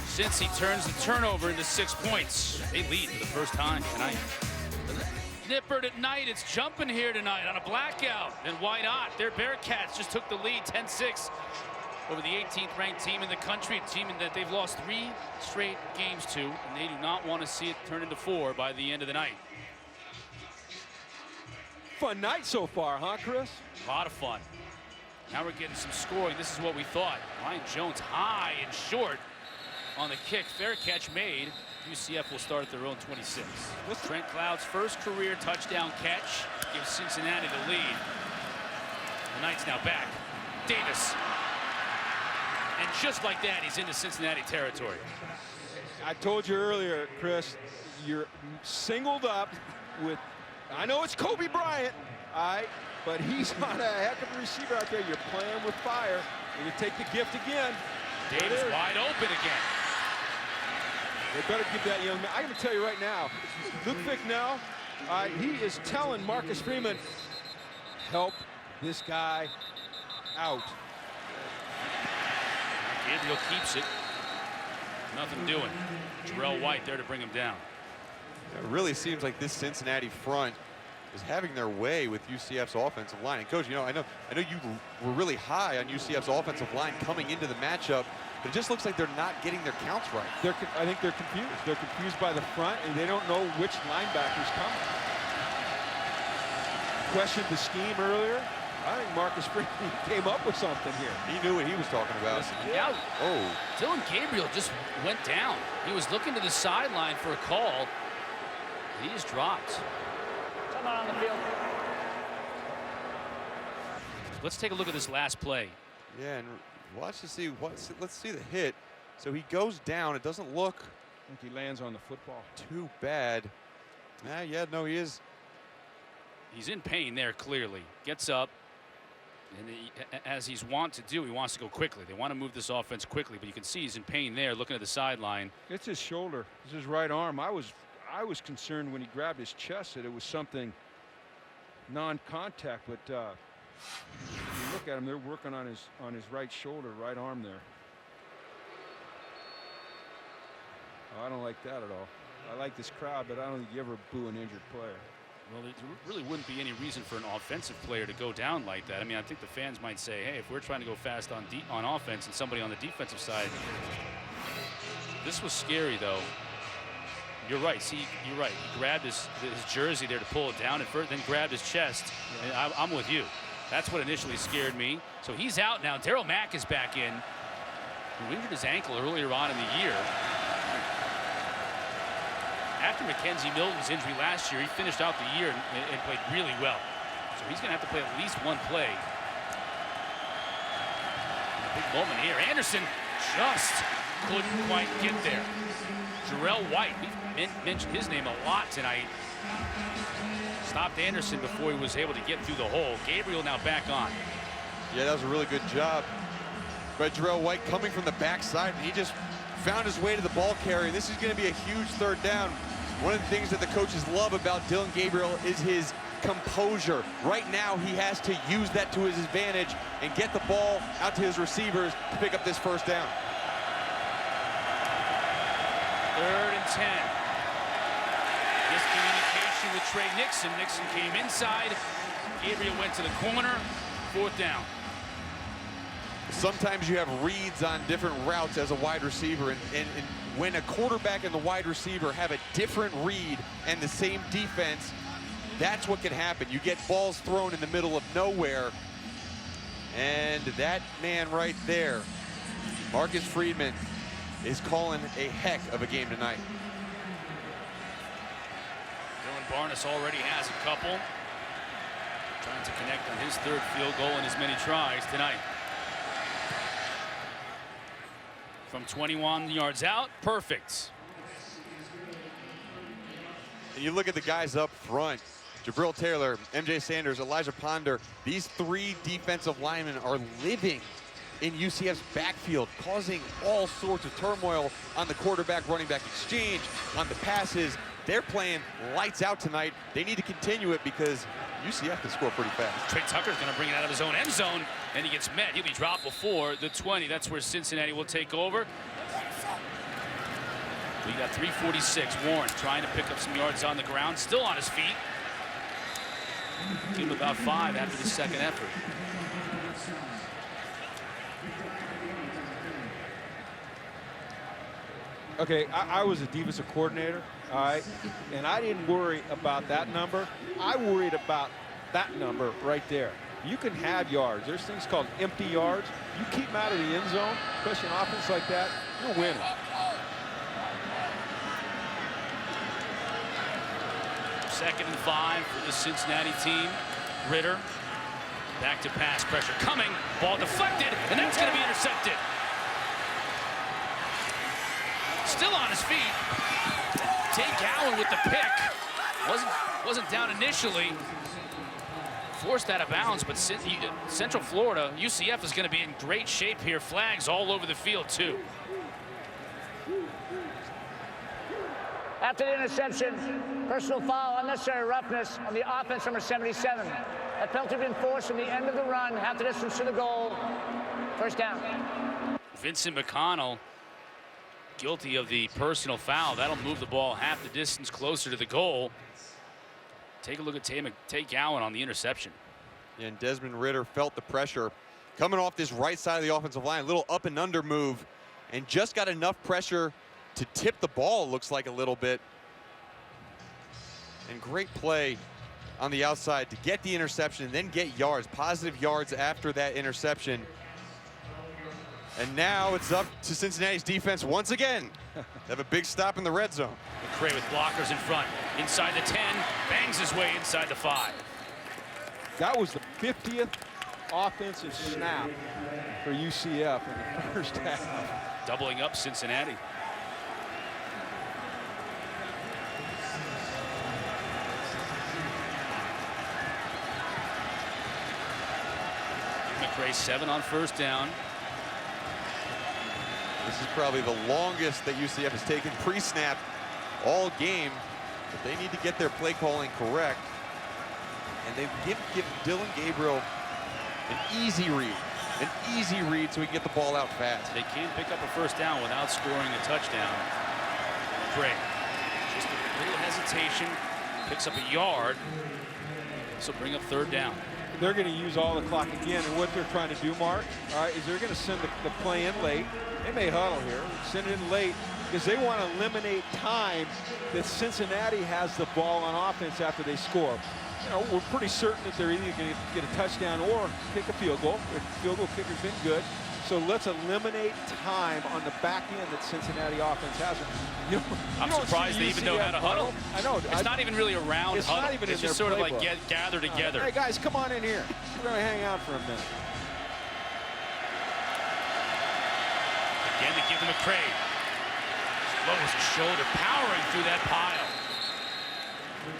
Cincy turns the turnover into 6 points. They lead for the first time tonight. Nippert at night. It's jumping here tonight on a blackout. And why not? Their Bearcats just took the lead 10-6 over the 18th ranked team in the country, a team that they've lost 3 straight games to, and they do not want to see it turn into 4 by the end of the night. Fun night so far, huh, Chris? A lot of fun. Now we're getting some scoring. This is what we thought. Ryan Jones high and short on the kick. Fair catch made. UCF will start at their own 26. Trent Cloud's first career touchdown catch gives Cincinnati the lead. The Knights now back. Davis. And just like that, he's into Cincinnati territory. I told you earlier, Chris, you're singled up with, I know it's Kobe Bryant, all right, but he's on a heck of a receiver out there. You're playing with fire. And you take the gift again. Davis wide open again. They better give that young man. I'm going to tell you right now, Luke Ficknell, he is telling Marcus Freeman, help this guy out. Gabriel keeps it. Nothing doing. Jarrell White there to bring him down. It really seems like this Cincinnati front is having their way with UCF's offensive line. And Coach, you know, I know you were really high on UCF's offensive line coming into the matchup, but it just looks like they're not getting their counts right. I think they're confused. They're confused by the front, and they don't know which linebacker's coming. Questioned the scheme earlier. I think Marcus Freeman came up with something here. He knew what he was talking about. Now, Dylan Gabriel just went down. He was looking to the sideline for a call. He just dropped. Someone on the field. Let's take a look at this last play. Yeah, and watch to see let's see the hit. So he goes down. It doesn't look I think he lands on the football. too bad. Yeah, no, he is. He's in pain there, clearly. Gets up, and as he's wont to do, he wants to go quickly. They want to move this offense quickly, but you can see he's in pain there, looking at the sideline. It's his shoulder. It's his right arm. I was concerned when he grabbed his chest that it was something non-contact, but you look at him, they're working on his right shoulder, right arm there. Oh, I don't like that at all. I like this crowd, but I don't think you ever boo an injured player. Well, there really wouldn't be any reason for an offensive player to go down like that. I mean, I think the fans might say, hey, if we're trying to go fast on offense and somebody on the defensive side. This was scary, though. You're right. See, you're right. He grabbed his jersey there to pull it down, and then grabbed his chest. And I'm with you. That's what initially scared me. So he's out now. Darryl Mack is back in, who injured his ankle earlier on in the year. After Mackenzie Milton's injury last year, he finished out the year and played really well. So he's going to have to play at least one play. A big moment here. Anderson just couldn't quite get there. Jarrell White, we've mentioned his name a lot tonight. Stopped Anderson before he was able to get through the hole. Gabriel now back on. Yeah, that was a really good job by Jarrell White coming from the backside, and he just found his way to the ball carrier. This is going to be a huge third down. One of the things that the coaches love about Dylan Gabriel is his composure. Right now, he has to use that to his advantage and get the ball out to his receivers to pick up this first down. 3rd and 10. Miscommunication with Trey Nixon. Nixon came inside. Gabriel went to the corner. 4th down. Sometimes you have reads on different routes as a wide receiver, and when a quarterback and the wide receiver have a different read and the same defense, that's what can happen. You get balls thrown in the middle of nowhere, and that man right there, Marcus Freeman, is calling a heck of a game tonight. Dylan Barnes already has a couple. Trying to connect on his 3rd field goal in as many tries tonight. From 21 yards out, perfect. And you look at the guys up front, Jabril Taylor, MJ Sanders, Elijah Ponder, these 3 defensive linemen are living in UCF's backfield, causing all sorts of turmoil on the quarterback running back exchange, on the passes. They're playing lights out tonight. They need to continue it because UCF can score pretty fast. Trey Tucker's going to bring it out of his own end zone, and he gets met. He'll be dropped before the 20. That's where Cincinnati will take over. We got 3:46. Warren trying to pick up some yards on the ground, still on his feet. Give him about 5 after the 2nd effort. Okay, I was a defensive coordinator, all right, and I didn't worry about that number. I worried about that number right there. You can have yards. There's things called empty yards. You keep them out of the end zone, especially an offense like that, you're winning. Second and 5 for the Cincinnati team. Ritter back to pass pressure coming. Ball deflected, and that's going to be intercepted. Still on his feet. Tate Gowan with the pick. Wasn't down initially. Forced out of bounds, but Central Florida, UCF is going to be in great shape here. Flags all over the field, too. After the interception, personal foul, unnecessary roughness on the offense, number 77. That penalty been forced from the end of the run, half the distance to the goal. First down. Vincent McConnell guilty of the personal foul. That'll move the ball half the distance closer to the goal. Take a look at Tate Gowan on the interception. And Desmond Ritter felt the pressure coming off this right side of the offensive line. A little up and under move, and just got enough pressure to tip the ball, looks like a little bit. And great play on the outside to get the interception and then get yards, positive yards after that interception. And now it's up to Cincinnati's defense once again. They have a big stop in the red zone. McCray with blockers in front. Inside the 10, bangs his way inside the 5. That was the 50th offensive snap for UCF in the first half. Doubling up Cincinnati. McCray 7 on first down. This is probably the longest that UCF has taken pre-snap all game, but they need to get their play calling correct. And they've given Dylan Gabriel an easy read so he can get the ball out fast. They can't pick up a first down without scoring a touchdown. McCray, just a little hesitation, picks up a yard. This will bring up third down. They're going to use all the clock again, and what they're trying to do, Mark, all right, is they're going to send the play in late. They may huddle here, send it in late, because they want to eliminate time that Cincinnati has the ball on offense after they score. You know, we're pretty certain that they're either going to get a touchdown or kick a field goal. The field goal kicker's been good. So let's eliminate time on the back end that Cincinnati offense hasn't. I'm surprised they even know how to huddle. I know. It's not even really a round it's huddle. Not even it's in just their sort of playbook. like gather together. Hey guys, come on in here. We're going to hang out for a minute. Again to give them a McCray. Low as a shoulder, powering through that pile.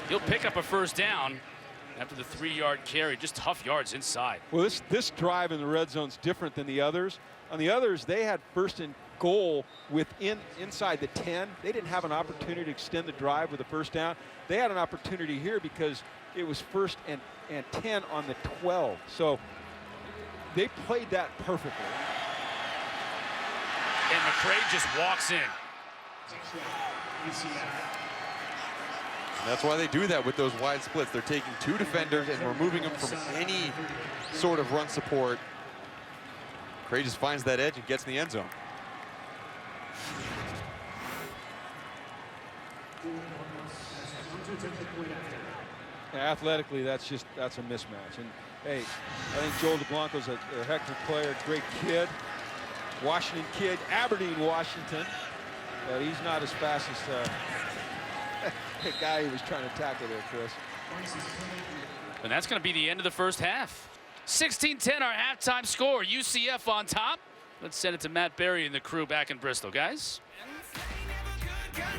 He'll pick up a first down after the 3-yard carry. Just tough yards inside. Well, this drive in the red zone is different than the others. On the others, they had first and goal inside the 10. They didn't have an opportunity to extend the drive with a first down. They had an opportunity here because it was first and 10 on the 12. So they played that perfectly. And McCray just walks in. That's why they do that with those wide splits. They're taking 2 defenders and removing them from any sort of run support. McCray just finds that edge and gets in the end zone. And athletically, that's a mismatch. And hey, I think Joel DeBlanco's a heck of a player, great kid. Washington kid, Aberdeen, Washington. But he's not as fast as the guy he was trying to tackle there, Chris. And that's going to be the end of the first half. 16-10 our halftime score. UCF on top. Let's send it to Matt Berry and the crew back in Bristol, guys.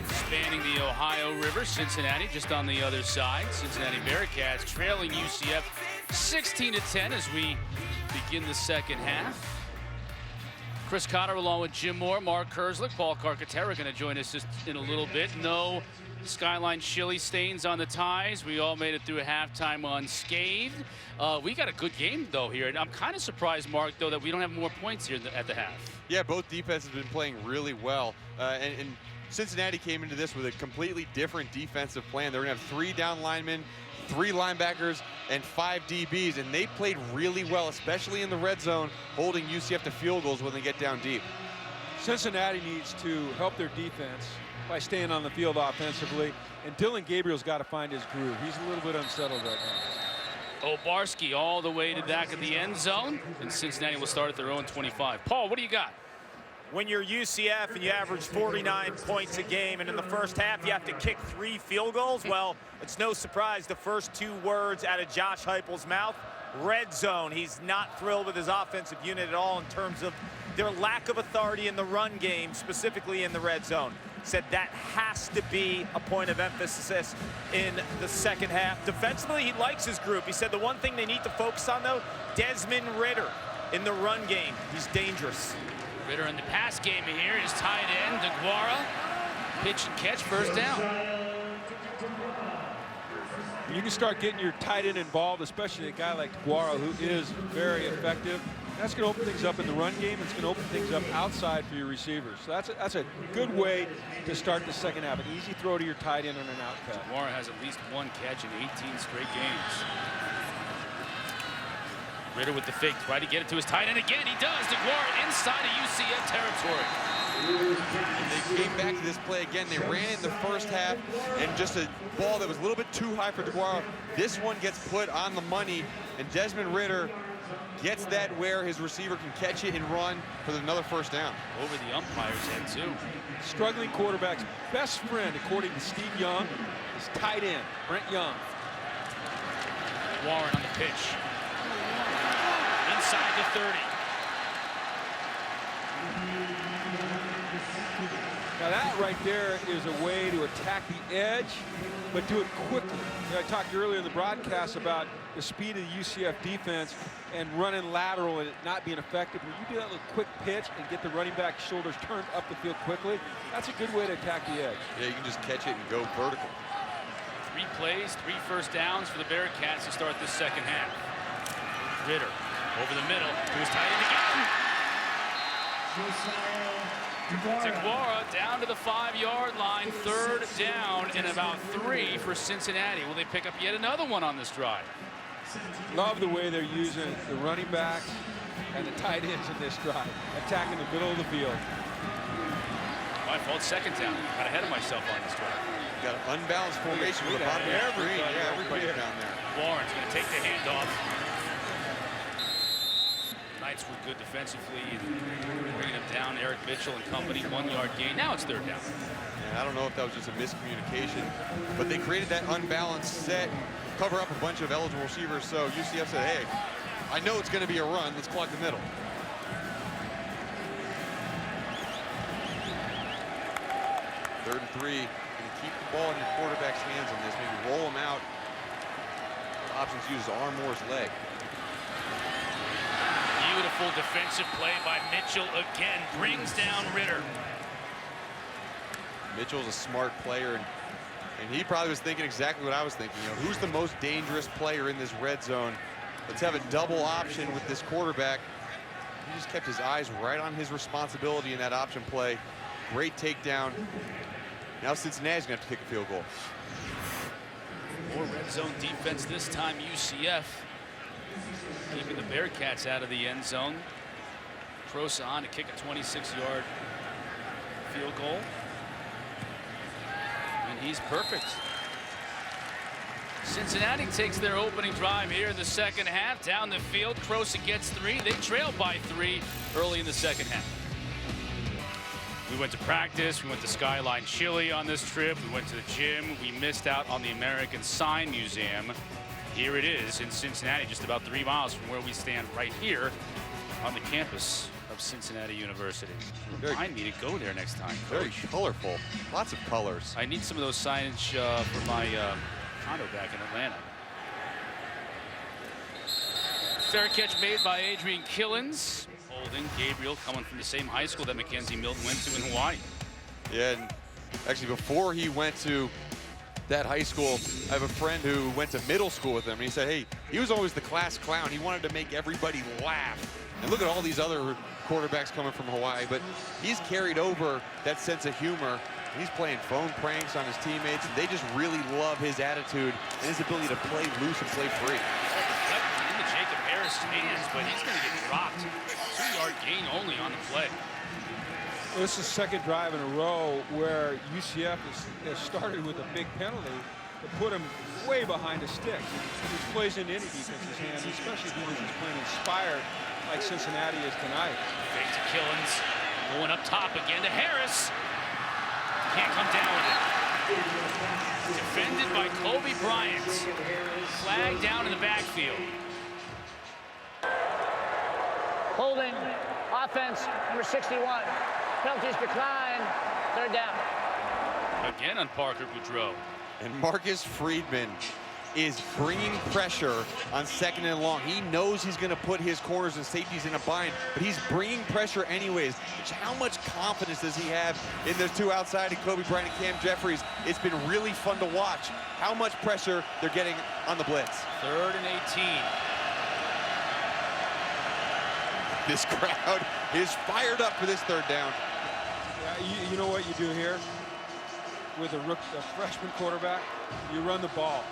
Spanning the Ohio River, Cincinnati just on the other side. Cincinnati Bearcats trailing UCF 16-10 as we begin the second half. Chris Cotter along with Jim Moore, Mark Kerslick, Paul Carcaterra going to join us just in a little bit. No Skyline chili stains on the ties. We all made it through halftime unscathed. We got a good game though here, and I'm kind of surprised, Mark, though, that we don't have more points here at the half. Yeah, both defenses have been playing really well, and Cincinnati came into this with a completely different defensive plan. They're going to have 3 down linemen, 3 linebackers, and 5 DBs, and they played really well, especially in the red zone, holding UCF to field goals when they get down deep. Cincinnati needs to help their defense by staying on the field offensively, and Dylan Gabriel's got to find his groove. He's a little bit unsettled right now. Obarski all the way to back of the end zone, and Cincinnati will start at their own 25. Paul, what do you got? When you're UCF and you average 49 points a game, and in the first half you have to kick 3 field goals, well, it's no surprise the first 2 words out of Josh Heupel's mouth, red zone. He's not thrilled with his offensive unit at all in terms of their lack of authority in the run game, specifically in the red zone. Said that has to be a point of emphasis in the second half. Defensively, he likes his group. He said the one thing they need to focus on, though, Desmond Ridder in the run game. He's dangerous. Ridder in the pass game here is tight end, DeGuara. Pitch and catch, first down. You can start getting your tight end involved, especially a guy like DeGuara, who is very effective. That's going to open things up in the run game. It's going to open things up outside for your receivers. So that's a good way to start the second half. An easy throw to your tight end on an out cut. DeGuara has at least 1 catch in 18 straight games. Ridder with the fake, try to get it to his tight end again. He does. DeGuara inside of UCF territory. And they came back to this play again. They ran in the first half, and just a ball that was a little bit too high for DeGuara. This one gets put on the money, and Desmond Ridder gets that where his receiver can catch it and run for another first down. Over the umpire's head, too. Struggling quarterback's best friend, according to Steve Young, is tight end, Brent Young. Warren on the pitch. Inside the 30. Now that right there is a way to attack the edge, but do it quickly. You know, I talked earlier in the broadcast about the speed of the UCF defense and running lateral and it not being effective. When you do that little quick pitch and get the running back's shoulders turned up the field quickly, that's a good way to attack the edge. Yeah, you can just catch it and go vertical. 3 plays, 3 first downs for the Bearcats to start this second half. Ridder over the middle to his tight end again. DeGuara down to the 5-yard line, 3rd down and about 3 for Cincinnati. Will they pick up yet another one on this drive? Love the way they're using the running backs and the tight ends in this drive, attacking the middle of the field. My fault, 2nd down. Got ahead of myself on this drive. Got an unbalanced formation with the bottom of the screen. Yeah, everybody down there. Warren's going to take the handoff. Knights were good defensively, bringing him down. Eric Mitchell and company, 1-yard gain. Now it's 3rd down. And I don't know if that was just a miscommunication, but they created that unbalanced set, cover up a bunch of eligible receivers. So UCF said, hey, I know it's going to be a run. Let's clog the middle. Third and 3. And keep the ball in your quarterback's hands on this. Maybe roll him out. Options use arm or his leg. Beautiful defensive play by Mitchell again. Brings down Ridder. Mitchell's a smart player, and he probably was thinking exactly what I was thinking. You know, who's the most dangerous player in this red zone? Let's have a double option with this quarterback. He just kept his eyes right on his responsibility in that option play. Great takedown. Now Cincinnati's going to have to kick a field goal. More red zone defense this time, UCF. Keeping the Bearcats out of the end zone. Crosa on to kick a 26-yard field goal. And he's perfect. Cincinnati takes their opening drive here in the second half. Down the field, Crosa gets 3. They trail by 3 early in the second half. We went to practice, we went to Skyline Chili on this trip, we went to the gym, we missed out on the American Sign Museum. Here it is in Cincinnati, just about 3 miles from where we stand right here on the campus of Cincinnati University. Remind me to go there next time, Coach. Very colorful, lots of colors. I need some of those signage for my condo back in Atlanta. Fair catch made by Adrian Killens. Holding Gabriel coming from the same high school that Mackenzie Milton went to in Hawaii. Yeah, and actually before he went to that high school, I have a friend who went to middle school with him, and he said, hey, he was always the class clown. He wanted to make everybody laugh. And look at all these other quarterbacks coming from Hawaii, but he's carried over that sense of humor. And he's playing phone pranks on his teammates, and they just really love his attitude and his ability to play loose and play free. In the Jacob Harris hands, but he's going to get dropped. 2-yard gain only on the play. Well, this is the second drive in a row where UCF has started with a big penalty to put him way behind the sticks, which plays into any defense's hands, especially when he's playing inspired like Cincinnati is tonight. Fake to Killens, going up top again to Harris. Can't come down with it. Defended by Kobe Bryant. Flag down in the backfield. Holding, offense, number 61. Penalties decline, 3rd down. Again on Parker Boudreaux. And Marcus Friedman is bringing pressure on 2nd and long. He knows he's going to put his corners and safeties in a bind, but he's bringing pressure anyways. How much confidence does he have in those two outside, and Kobe Bryant and Cam Jeffries? It's been really fun to watch how much pressure they're getting on the blitz. 3rd and 18. This crowd is fired up for this 3rd down. Yeah, you know what you do here with a freshman quarterback? You run the ball.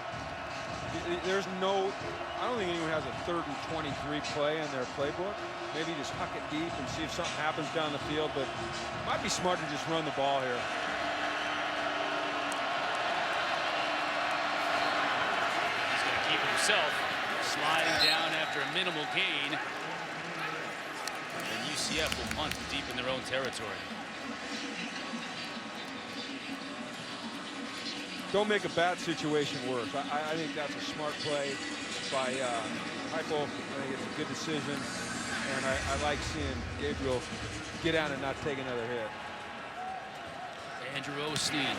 There's no, I don't think anyone has a 3rd and 23 play in their playbook. Maybe just huck it deep and see if something happens down the field, but it might be smart to just run the ball here. He's going to keep it himself, sliding down after a minimal gain. And UCF will punt deep in their own territory. Don't make a bad situation worse. I think that's a smart play by Heupel. I think it's a good decision, and I like seeing Gabriel get out and not take another hit. Andrew Osteen,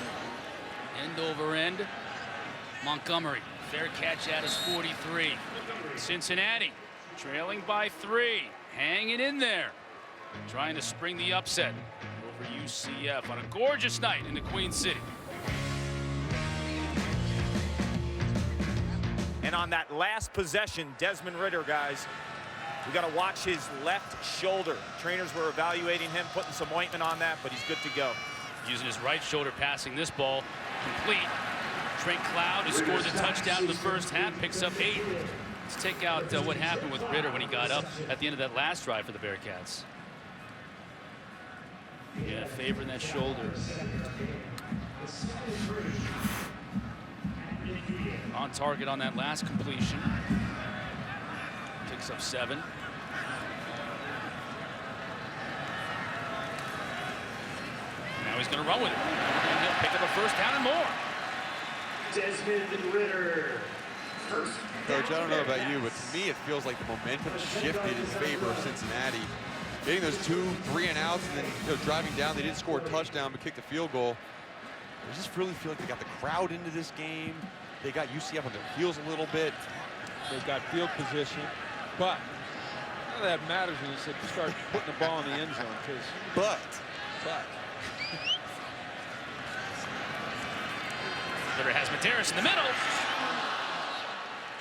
end over end. Montgomery, fair catch at his 43. Cincinnati trailing by 3, hanging in there, trying to spring the upset over UCF on a gorgeous night in the Queen City. And on that last possession, Desmond Ridder, guys, we got to watch his left shoulder. Trainers were evaluating him, putting some ointment on that, but he's good to go. Using his right shoulder, passing this ball complete. Trent Cloud, who scored the touchdown in the first half, picks up 8. Let's take out what happened with Ridder when he got up at the end of that last drive for the Bearcats. Yeah, favoring that shoulder. On target on that last completion. Picks up 7. Now he's going to run with it. And he'll pick up a 1st down and more. Desmond Ridder. Coach, I don't know about you, but to me it feels like the momentum shifted in favor of Cincinnati. Getting those 2 3-and-outs, and then driving down. They didn't score a touchdown, but kicked the field goal. I just really feel like they got the crowd into this game. They got UCF on their heels a little bit. They've got field position, but none of that matters when you start putting the ball in the end zone. But. Ridder has Materis in the middle.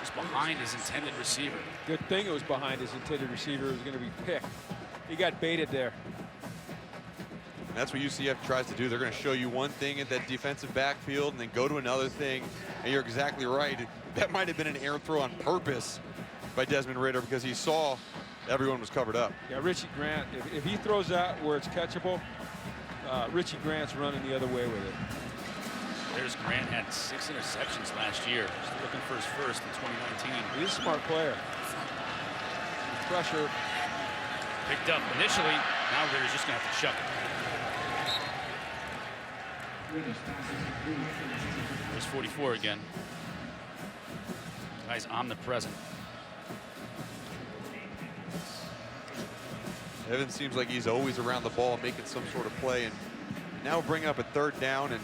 Just behind his intended receiver. Good thing it was behind his intended receiver. It was going to be picked. He got baited there. And that's what UCF tries to do. They're going to show you one thing at that defensive backfield and then go to another thing. And you're exactly right. That might have been an air throw on purpose by Desmond Ridder because he saw everyone was covered up. Yeah, Richie Grant, if he throws that where it's catchable, Richie Grant's running the other way with it. There's Grant, had 6 interceptions last year. Just looking for his first in 2019. He's a smart player. Pressure. Picked up initially. Now Ridder's just going to have to chuck it. There's 44 again. Guy's omnipresent. Evans seems like he's always around the ball making some sort of play, and now bringing up a third down. And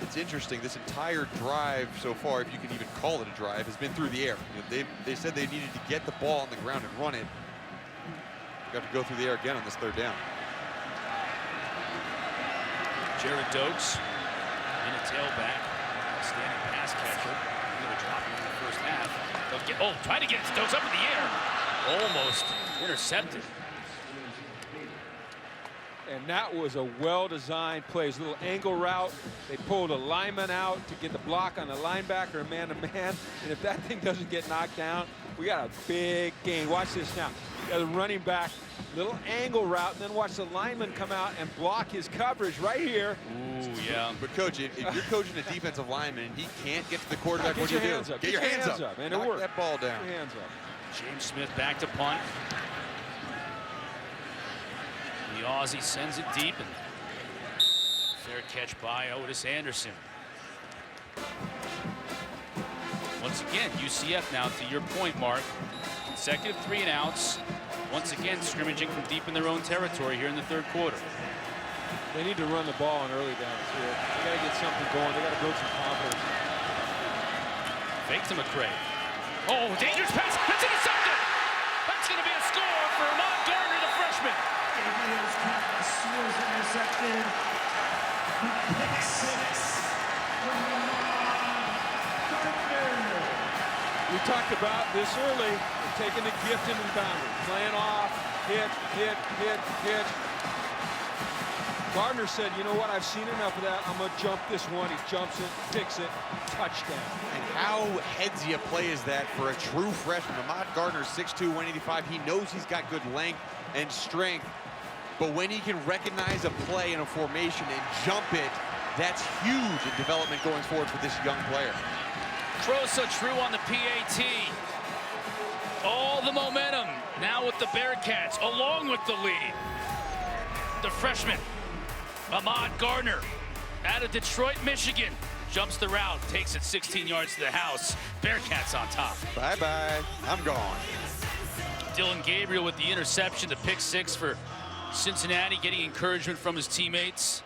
it's interesting, this entire drive so far, if you can even call it a drive, has been through the air. You know, they said they needed to get the ball on the ground and run it. Got to go through the air again on this third down. Jared Dokes in a tailback, standing pass catcher. Going to drop him in the first half. Trying to get Stokes up in the air. Almost intercepted. And that was a well-designed play. It's a little angle route. They pulled a lineman out to get the block on the linebacker, man-to-man. And if that thing doesn't get knocked down, we got a big gain. Watch this now. The running back, little angle route, and then watch the lineman come out and block his coverage right here. Ooh, yeah. But coach, if you're coaching a defensive lineman and he can't get to the quarterback, what do you do? Get your hands up, and it worked. Knock that ball down. Get your hands up. James Smith back to punt. The Aussie sends it deep, and fair catch by Otis Anderson. Once again, UCF now, to your point, Mark, consecutive 3-and-outs. Once again, scrimmaging from deep in their own territory here in the third quarter. They need to run the ball on early downs here. They got to get something going. They got to build some confidence. Fake to McCray. Oh, dangerous pass. That's intercepted. That's going to be a score for Ahmad Gardner, the freshman. Gabriel's pass was intercepted. Pick 6 from Ahmad Gardner. We talked about this early, taking the gift into the boundary, playing off, hit. Gardner said, you know what, I've seen enough of that. I'm going to jump this one. He jumps it, picks it, touchdown. And how headsy a play is that for a true freshman? Ahmad Gardner, 6'2", 185. He knows he's got good length and strength, but when he can recognize a play in a formation and jump it, that's huge in development going forward for this young player. Crosa true on the PAT. All the momentum now with the Bearcats, along with the lead. The freshman, Ahmad Gardner, out of Detroit, Michigan, jumps the route, takes it 16 yards to the house. Bearcats on top. Bye-bye, I'm gone. Dillon Gabriel with the interception, the pick 6 for Cincinnati, getting encouragement from his teammates.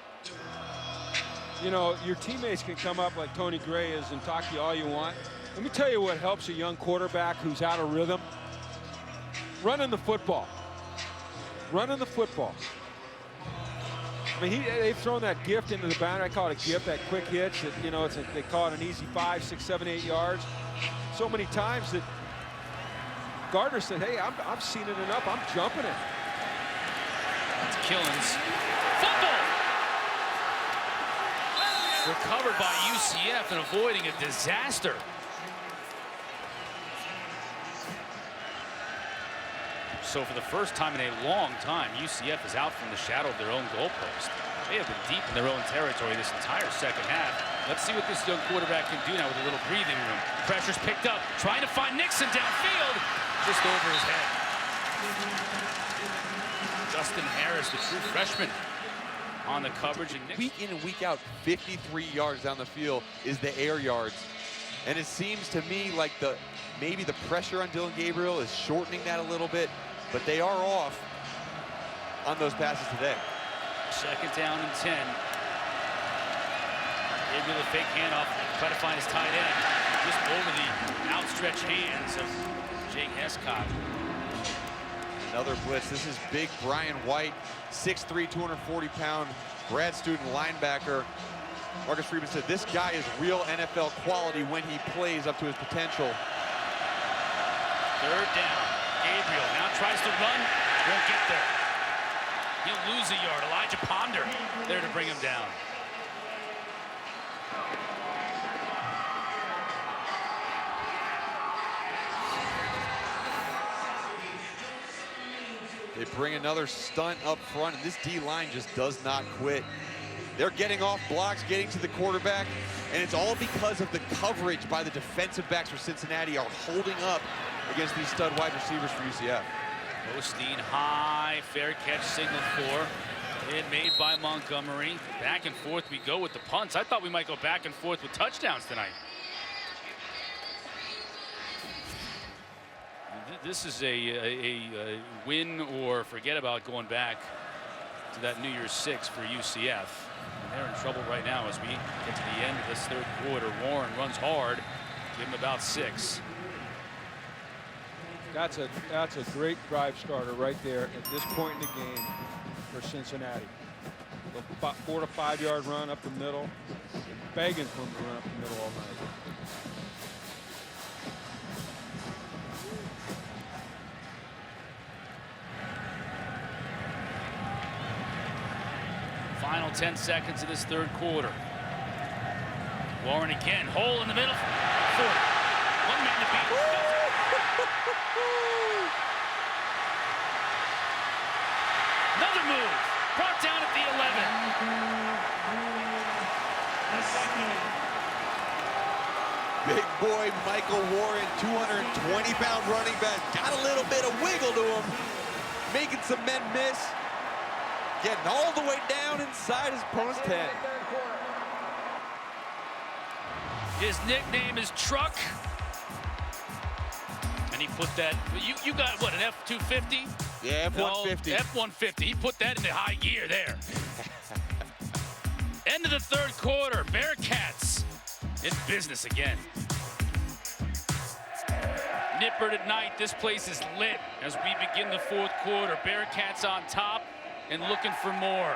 You know, your teammates can come up like Tony Gray is and talk to you all you want. Let me tell you what helps a young quarterback who's out of rhythm. Running the football. Running the football. I mean, they've thrown that gift into the boundary. I call it a gift, that quick hitch. That, you know, they call it an easy 5, 6, 7, 8 yards. So many times that Gardner said, hey, I've seen it enough. I'm jumping it. That's Killens. Fumble! Recovered by UCF and avoiding a disaster. So for the first time in a long time, UCF is out from the shadow of their own goalpost. They have been deep in their own territory this entire second half. Let's see what this young quarterback can do now with a little breathing room. Pressure's picked up, trying to find Nixon downfield, just over his head. Justin Harris, the true freshman, on the coverage. And Week in and week out, 53 yards down the field is the air yards. And it seems to me like maybe the pressure on Dillon Gabriel is shortening that a little bit, but they are off on those passes today. Second down and 10. Gabriel a fake handoff, try to find his tight end, just over the outstretched hands of Jake Hescott. Another blitz. This is big Brian White, 6'3", 240-pound grad student linebacker. Marcus Freeman said this guy is real NFL quality when he plays up to his potential. Third down. Gabriel now tries to run, won't get there. He'll lose a yard. Elijah Ponder there to bring him down. They bring another stunt up front, and this D-line just does not quit. They're getting off blocks, getting to the quarterback, and it's all because of the coverage by the defensive backs for Cincinnati are holding up against these stud wide receivers for UCF. Osteen high, fair catch signaled for. And made by Montgomery. Back and forth we go with the punts. I thought we might go back and forth with touchdowns tonight. This is a win or forget about going back to that New Year's 6 for UCF. And they're in trouble right now as we get to the end of this third quarter. Warren runs hard. Give him about 6. That's a great drive starter right there at this point in the game for Cincinnati. About 4 to 5 yard run up the middle. Begging for him to run up the middle all night. Final 10 seconds of this third quarter. Warren again, hole in the middle. 40. 1 man to beat. Another move. Brought down at the 11. Big boy Michael Warren, 220-pound running back. Got a little bit of wiggle to him. Making some men miss. Getting all the way down inside his opponent's 10. His nickname is Truck. And he put that, you got what, an F-250? Yeah, F-150. No, F-150, he put that into high gear there. End of the third quarter, Bearcats in business again. Nippert at night, this place is lit as we begin the fourth quarter. Bearcats on top and looking for more.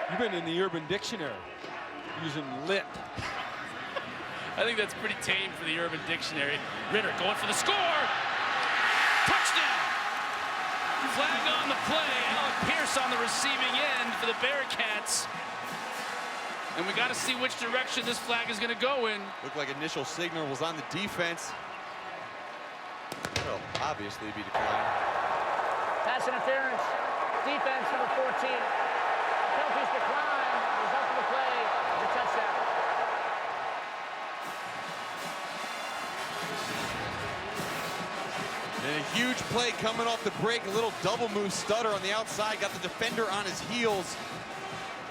You've been in the Urban Dictionary using lit. I think that's pretty tame for the Urban Dictionary. Ritter going for the score. Touchdown. Flag on the play. Alec Pierce on the receiving end for the Bearcats. And we got to see which direction this flag is going to go in. Looked like initial signal was on the defense. Will obviously be declined. Pass interference. Defense number 14. Penalties decline. Result of the play is a touchdown. And a huge play coming off the break. A little double move stutter on the outside. Got the defender on his heels.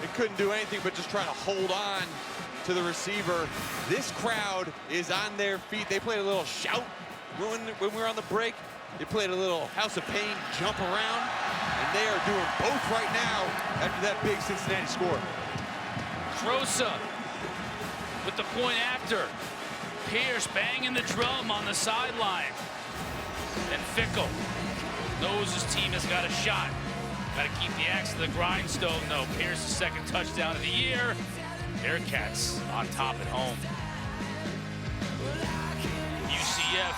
It couldn't do anything but just try to hold on to the receiver. This crowd is on their feet. They played a little shout when we were on the break. They played a little House of Pain jump around. And they are doing both right now after that big Cincinnati score. Trosa with the point after. Pierce banging the drum on the sideline. And Fickle knows his team has got a shot. Got to keep the axe to the grindstone, though. Pierce's second touchdown of the year. Bearcats on top at home. UCF,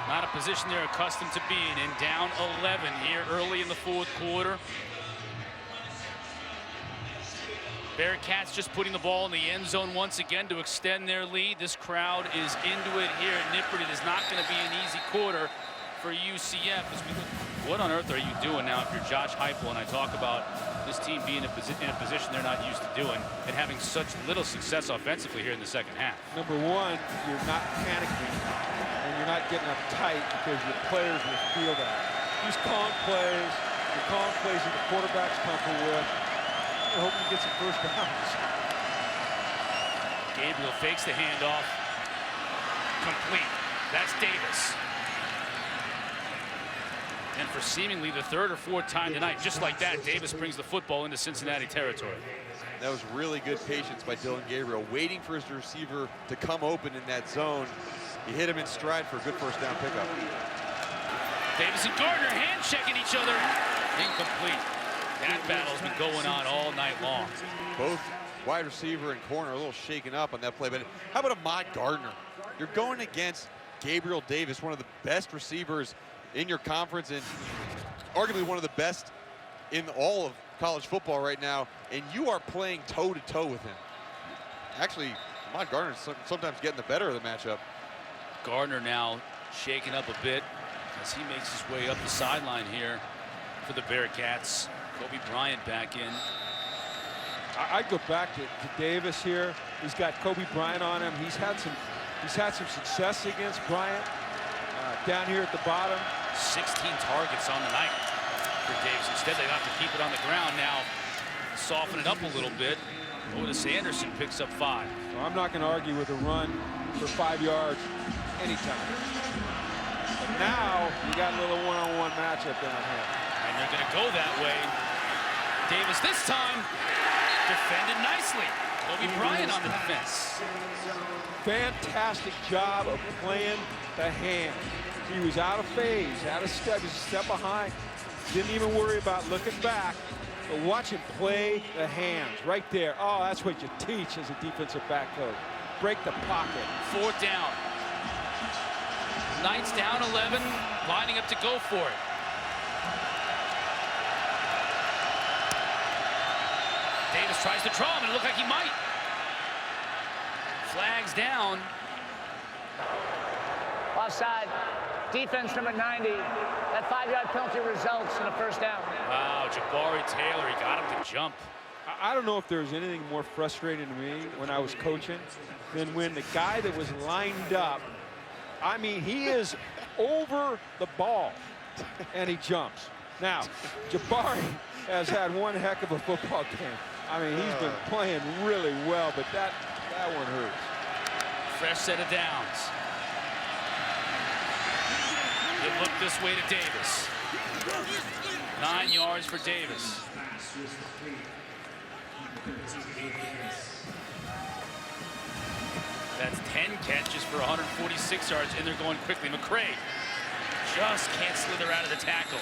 not a position they're accustomed to being in. Down 11 here early in the fourth quarter. Bearcats just putting the ball in the end zone once again to extend their lead. This crowd is into it here at Nippert. It is not going to be an easy quarter for UCF. What on earth are you doing now if you're Josh Heupel and I talk about this team being in a position they're not used to doing and having such little success offensively here in the second half? Number one, you're not panicking and you're not getting uptight because your players will feel that. You're calling plays that the quarterback's comfortable with. I hope you get some first downs. Gabriel fakes the handoff. Complete. That's Davis. And for seemingly the third or fourth time tonight, just like that, Davis brings the football into Cincinnati territory. That was really good patience by Dillon Gabriel, waiting for his receiver to come open in that zone. He hit him in stride for a good first down pickup. Davis and Gardner hand checking each other. Incomplete. That battle's been going on all night long. Both wide receiver and corner a little shaken up on that play, but how about Ahmad Gardner? You're going against Gabriel Davis, one of the best receivers in your conference and arguably one of the best in all of college football right now, and you are playing toe-to-toe with him. Actually, Ahmad Gardner is sometimes getting the better of the matchup. Gardner now shaken up a bit as he makes his way up the sideline here for the Bearcats. Kobe Bryant back in. I'd go back to Davis here. He's got Kobe Bryant on him. He's had some success against Bryant down here at the bottom. 16 targets on the night. for Davis. Instead, they have to keep it on the ground now. Soften it up a little bit. Otis Anderson picks up 5. Well, I'm not going to argue with a run for 5 yards anytime. But now you got a little one-on-one matchup down here. And they're going to go that way. Davis this time defended nicely. Kobe Bryant on the defense. Fantastic job of playing the hand. He was out of phase, out of step, he was a step behind. Didn't even worry about looking back. But watch him play the hands right there. Oh, that's what you teach as a defensive back coach. Break the pocket. 4th down. Knights down 11, lining up to go for it. Davis tries to draw him, and it looked like he might. Flags down. Offside. Defense number 90. That 5-yard penalty results in a 1st down. Wow, Jabari Taylor, he got him to jump. I don't know if there's anything more frustrating to me when I was coaching than when the guy that was lined up, I mean, he is over the ball and he jumps. Now, Jabari has had one heck of a football game. I mean, he's been playing really well, but that one hurts. Fresh set of downs. It looked this way to Davis. 9 yards for Davis. That's 10 catches for 146 yards, and they're going quickly. McCray just can't slither out of the tackle.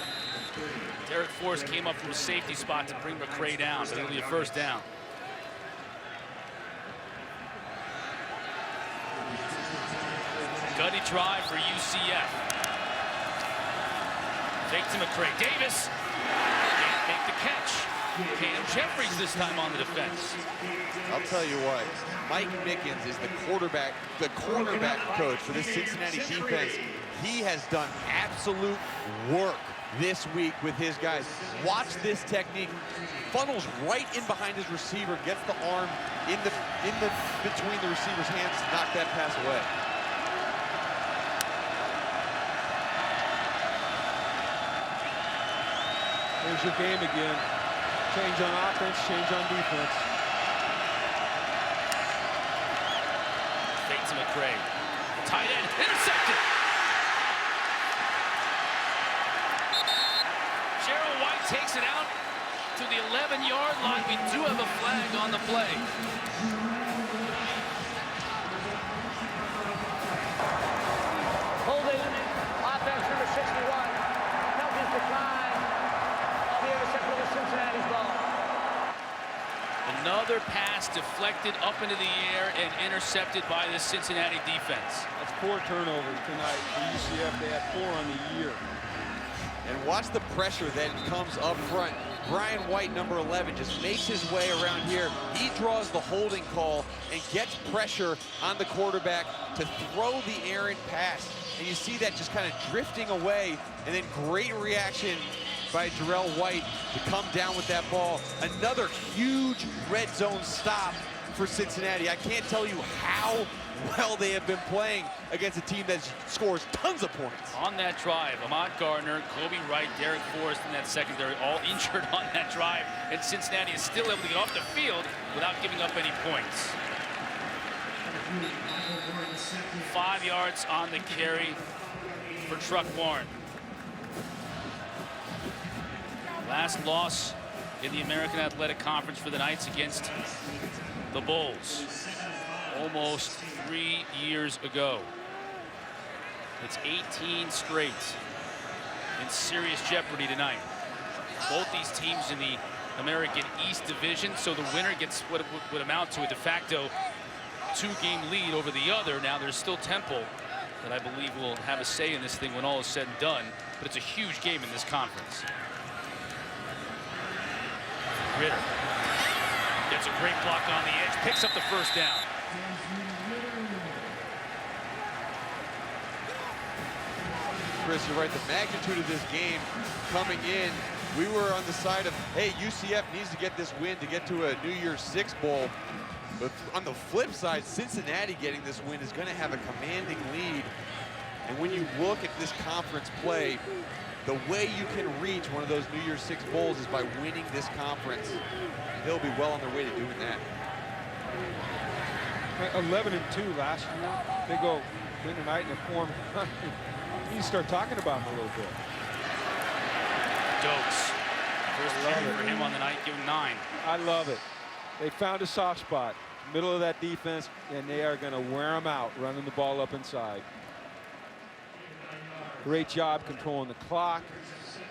Derek Forrest came up from a safety spot to bring McCray down, but it'll be a 1st down. Gutty drive for UCF. Fake to McCray. Davis can't make the catch. Cam Jeffries this time on the defense. I'll tell you what, Mike Mickens is the cornerback coach for this Cincinnati defense. He has done absolute work this week with his guys. Watch this technique. Funnels right in behind his receiver, gets the arm in between the receiver's hands to knock that pass away. Here's your game again. Change on offense, change on defense. Fake to McCray. Tight end, intercepted. Gerald White takes it out to the 11-yard line. We do have a flag on the play. Holding. Offense number 61. Penalties decline. Cincinnati's ball. Another pass deflected up into the air and intercepted by the Cincinnati defense. That's 4 turnovers tonight for UCF. They had 4 on the year. And watch the pressure that comes up front. Brian White, number 11, just makes his way around here. He draws the holding call and gets pressure on the quarterback to throw the errant pass. And you see that just kind of drifting away, and then great reaction by Jarrell White to come down with that ball. Another huge red zone stop for Cincinnati. I can't tell you how well they have been playing against a team that scores tons of points. On that drive, Ahmad Gardner, Kobe Wright, Derek Forrest in that secondary, all injured on that drive, and Cincinnati is still able to get off the field without giving up any points. 5 yards on the carry for Truck Warren. Last loss in the American Athletic Conference for the Knights against the Bulls. Almost 3 years ago. It's 18 straight in serious jeopardy tonight. Both these teams in the American East Division, so the winner gets what would amount to a de facto 2-game lead over the other. Now there's still Temple that I believe will have a say in this thing when all is said and done, but it's a huge game in this conference. Ritter gets a great block on the edge, picks up the 1st down. Chris, you're right. The magnitude of this game coming in, we were on the side of, hey, UCF needs to get this win to get to a New Year's Six bowl. But on the flip side, Cincinnati getting this win is going to have a commanding lead. And when you look at this conference play, the way you can reach one of those New Year's Six bowls is by winning this conference. They'll be well on their way to doing that. 11-2 last year. They go win tonight and they form. You need to start talking about them a little bit. Dokes. First carry for him on the night, give him 9. I love it. They found a soft spot, middle of that defense, and they are going to wear them out, running the ball up inside. Great job controlling the clock.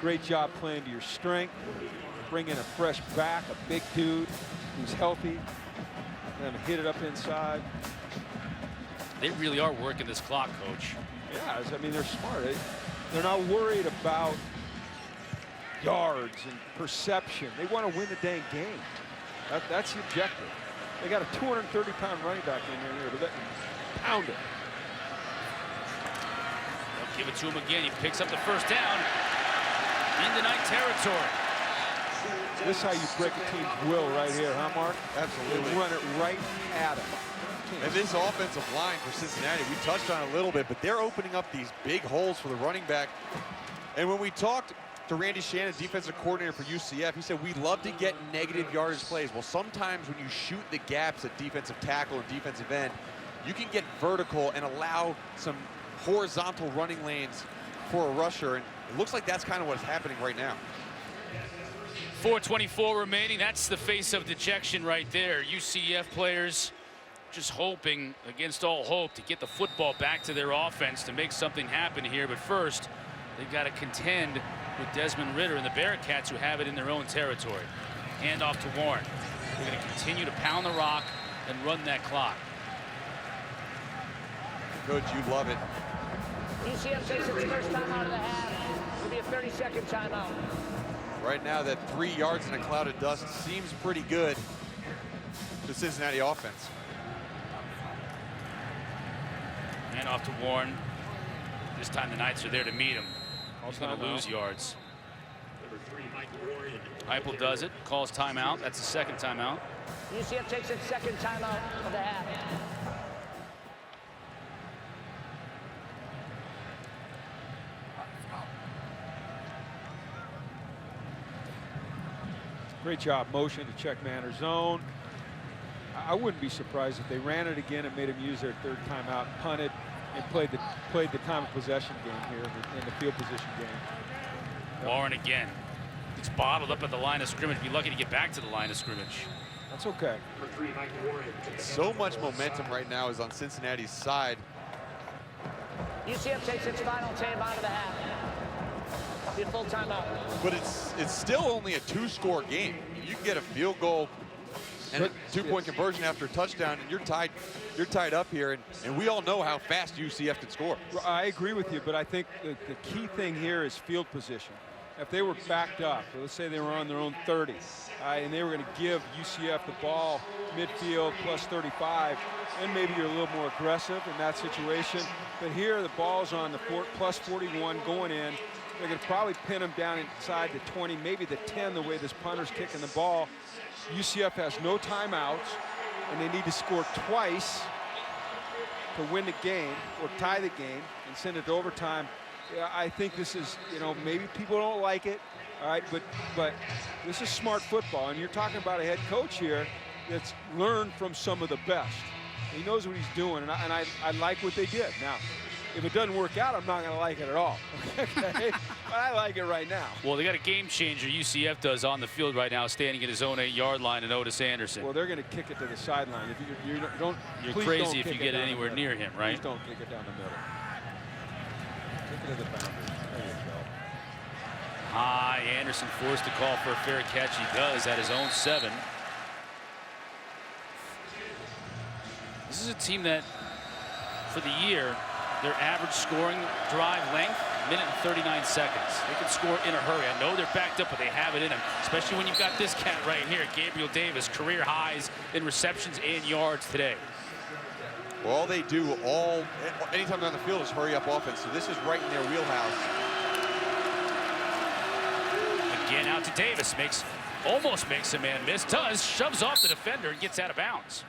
Great job playing to your strength. Bring in a fresh back, a big dude who's healthy. And hit it up inside. They really are working this clock, Coach. Yeah, I mean, they're smart. They're not worried about yards and perception. They want to win the dang game. That's the objective. They got a 230-pound running back in there, but let them pound it. They'll give it to him again. He picks up the first down into night territory. This is how you break a team's will right here, huh, Mark? Absolutely. They run it right at them. And this offensive line for Cincinnati, we touched on it a little bit, but they're opening up these big holes for the running back. And when we talked to Randy Shannon, defensive coordinator for UCF, he said, we love to get negative yardage plays. Well, sometimes when you shoot the gaps at defensive tackle or defensive end, you can get vertical and allow some horizontal running lanes for a rusher. And it looks like that's kind of what's happening right now. 4:24 remaining. That's the face of dejection right there. UCF players just hoping against all hope to get the football back to their offense to make something happen here. But first, they've got to contend with Desmond Ridder and the Bearcats, who have it in their own territory. Hand off to Warren. They're going to continue to pound the rock and run that clock. Coach, you love it. UCF takes its first time out of the half. It'll be a 30-second timeout. Right now, that 3 yards in a cloud of dust seems pretty good to the Cincinnati offense. Hand off to Warren. This time the Knights are there to meet him. He's going to lose yards. Heupel does it, calls timeout. That's the second timeout. UCF takes its second timeout of the half. Great job, motion to check man or zone. I wouldn't be surprised if they ran it again and made him use their third timeout, punted, and played the time of possession game here in the field position game. Warren again. It's bottled up at the line of scrimmage. Be lucky to get back to the line of scrimmage. That's okay. So much momentum right now is on Cincinnati's side. UCF takes its final time out of the half. Be a full timeout. But it's still only a 2-score game. You can get a field goal and a 2-point conversion after a touchdown, and you're tied up here, and we all know how fast UCF can score. I agree with you, but I think the key thing here is field position. If they were backed up, let's say they were on their own 30, and they were going to give UCF the ball midfield plus 35, then maybe you're a little more aggressive in that situation. But here the ball's on the plus 41 going in. They're going to probably pin them down inside the 20, maybe the 10, the way this punter's kicking the ball. UCF has no timeouts, and they need to score twice to win the game or tie the game and send it to overtime. Yeah, I think this is, maybe people don't like it, all right, but this is smart football, and you're talking about a head coach here that's learned from some of the best. He knows what he's doing, and I like what they did. Now, if it doesn't work out, I'm not going to like it at all. Okay? But I like it right now. Well, they got a game changer, UCF does, on the field right now, standing at his own 8-yard line, and Otis Anderson. Well, they're going to kick it to the sideline. If you're crazy if you get it anywhere near him, right? Please don't kick it down the middle. Kick it to the boundary. There you go. High, Anderson forced to call for a fair catch. He does at his own 7. This is a team that, for the year, their average scoring drive length, 1:39. They can score in a hurry. I know they're backed up, but they have it in them, especially when you've got this cat right here, Gabriel Davis, career highs in receptions and yards today. Well, all they do anytime they're on the field is hurry up offense, so this is right in their wheelhouse. Again, out to Davis, almost makes a man miss, shoves off the defender and gets out of bounds.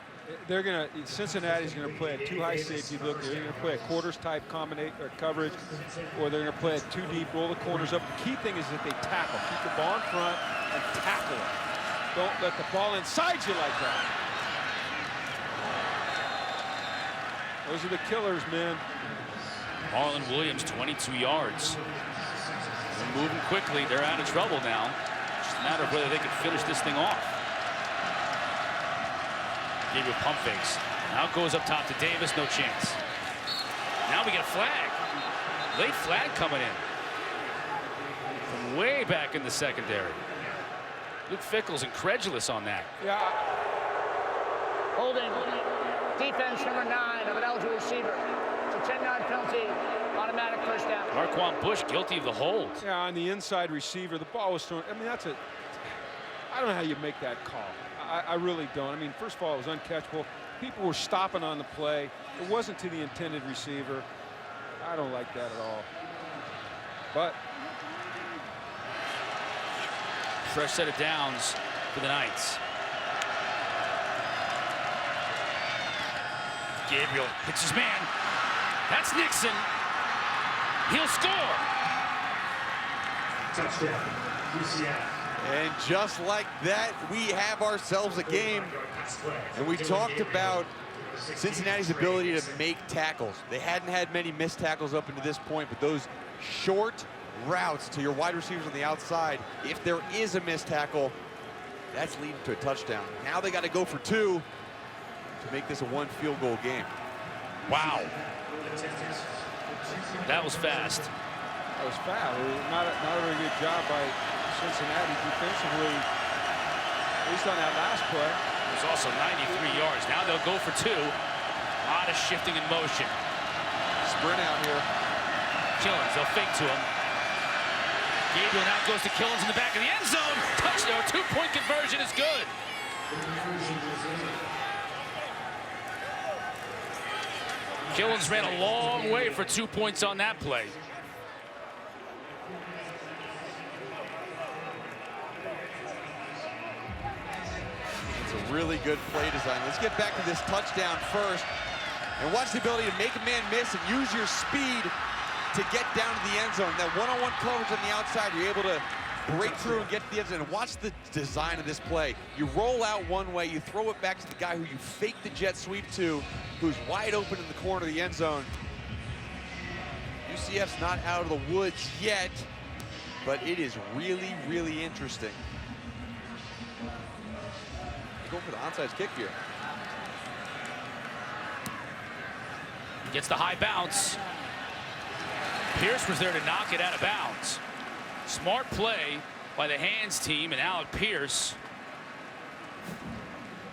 Cincinnati's gonna play a too high safety look. They're gonna play a quarters type combination or coverage, or they're gonna play it too deep, roll the corners up. The key thing is that they tackle. Keep the ball in front and tackle it. Don't let the ball inside you like that. Those are the killers, man. Marlon Williams, 22 yards. They're moving quickly. They're out of trouble now. Just a matter of whether they can finish this thing off. Gabriel pump fakes. Now it goes up top to Davis. No chance. Now we get a flag. Late flag coming in. From way back in the secondary. Luke Fickell's incredulous on that. Yeah. Holding defense number 9 of an eligible receiver. It's a 10-yard penalty, automatic first down. Marquand Bush guilty of the hold. Yeah, on the inside receiver, the ball was thrown. I mean, I don't know how you make that call. I really don't. I mean, first of all, it was uncatchable. People were stopping on the play. It wasn't to the intended receiver. I don't like that at all. But fresh set of downs for the Knights. Gabriel hits his man. That's Nixon. He'll score. Touchdown, UCF. And just like that, we have ourselves a game. And we talked about Cincinnati's ability to make tackles. They hadn't had many missed tackles up until this point, but those short routes to your wide receivers on the outside, if there is a missed tackle, that's leading to a touchdown. Now they got to go for 2 to make this a 1 field goal game. Wow. That was fast. that was foul. Not a very good job by Cincinnati defensively, at least on that last play. It was also 93 yards. Now they'll go for 2. A lot of shifting in motion. Sprint out here. Killens, they'll fake to him. Gabriel now goes to Killens in the back of the end zone. Touchdown, 2-point conversion is good. Killens ran a long way for 2 points on that play. It's a really good play design. Let's get back to this touchdown first. And watch the ability to make a man miss and use your speed to get down to the end zone. That one-on-one coverage on the outside, you're able to break through and get to the end zone. And watch the design of this play. You roll out one way, you throw it back to the guy who you fake the jet sweep to, who's wide open in the corner of the end zone. UCF's not out of the woods yet, but it is really, really interesting. Go for the onside kick here. Gets the high bounce. Pierce was there to knock it out of bounds. Smart play by the hands team and Alec Pierce.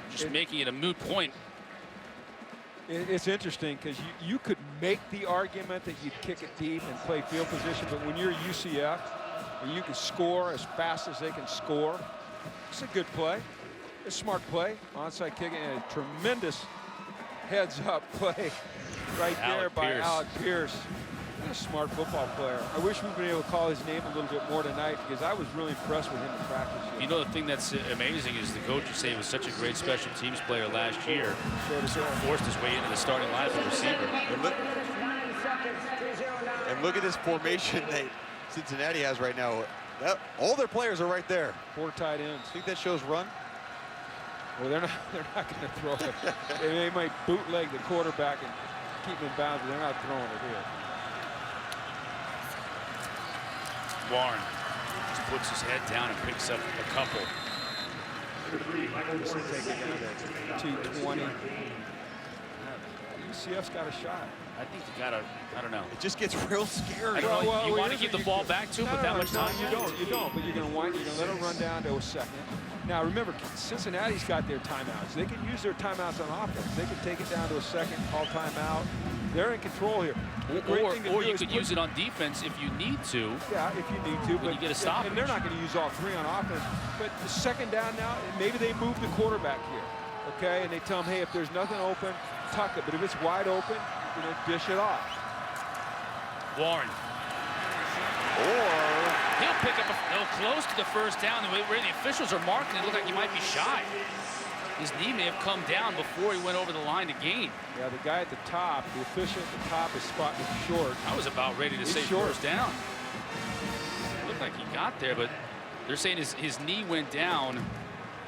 Just making it a moot point. It's interesting because you could make the argument that you'd kick it deep and play field position, but when you're UCF and you can score as fast as they can score, it's a good play. It's a smart play. Onside kicking and a tremendous heads-up play right there by Alec Pierce. He's a smart football player. I wish we'd been able to call his name a little bit more tonight because I was really impressed with him in practice. You know, the thing that's amazing is the coaches say he was such a great special teams player last year. Sort of forced his way into the starting line for receiver. And look at this formation that Cincinnati has right now. All their players are right there. 4 tight ends. Think that shows run? Well, they're not going to throw it. They might bootleg the quarterback and keep him in bounds, but they're not throwing it here. Warren just puts his head down and picks up a couple. This will take it down to 220. UCF's got a shot. I think you gotta, I don't know. It just gets real scary. I don't know, you want to give the ball back to him with that much time? You don't, but you're going to let it run down to a second. Now remember, Cincinnati's got their timeouts. They can use their timeouts on offense. They can take it down to a second, call timeout. They're in control here. Or you could use it on defense if you need to. Yeah, if you need to. But you get a stop. And they're not going to use all 3 on offense. But the second down now, maybe they move the quarterback here. Okay, and they tell him, hey, if there's nothing open, tuck it. But if it's wide open, dish it off. Warren. Or He'll pick up close to the first down. The way the officials are marking it, look like he might be shy. His knee may have come down before he went over the line to gain. Yeah, the guy at the top, the official at the top is spotting him short. I was about ready to say short. first down. Looked like he got there, but they're saying his knee went down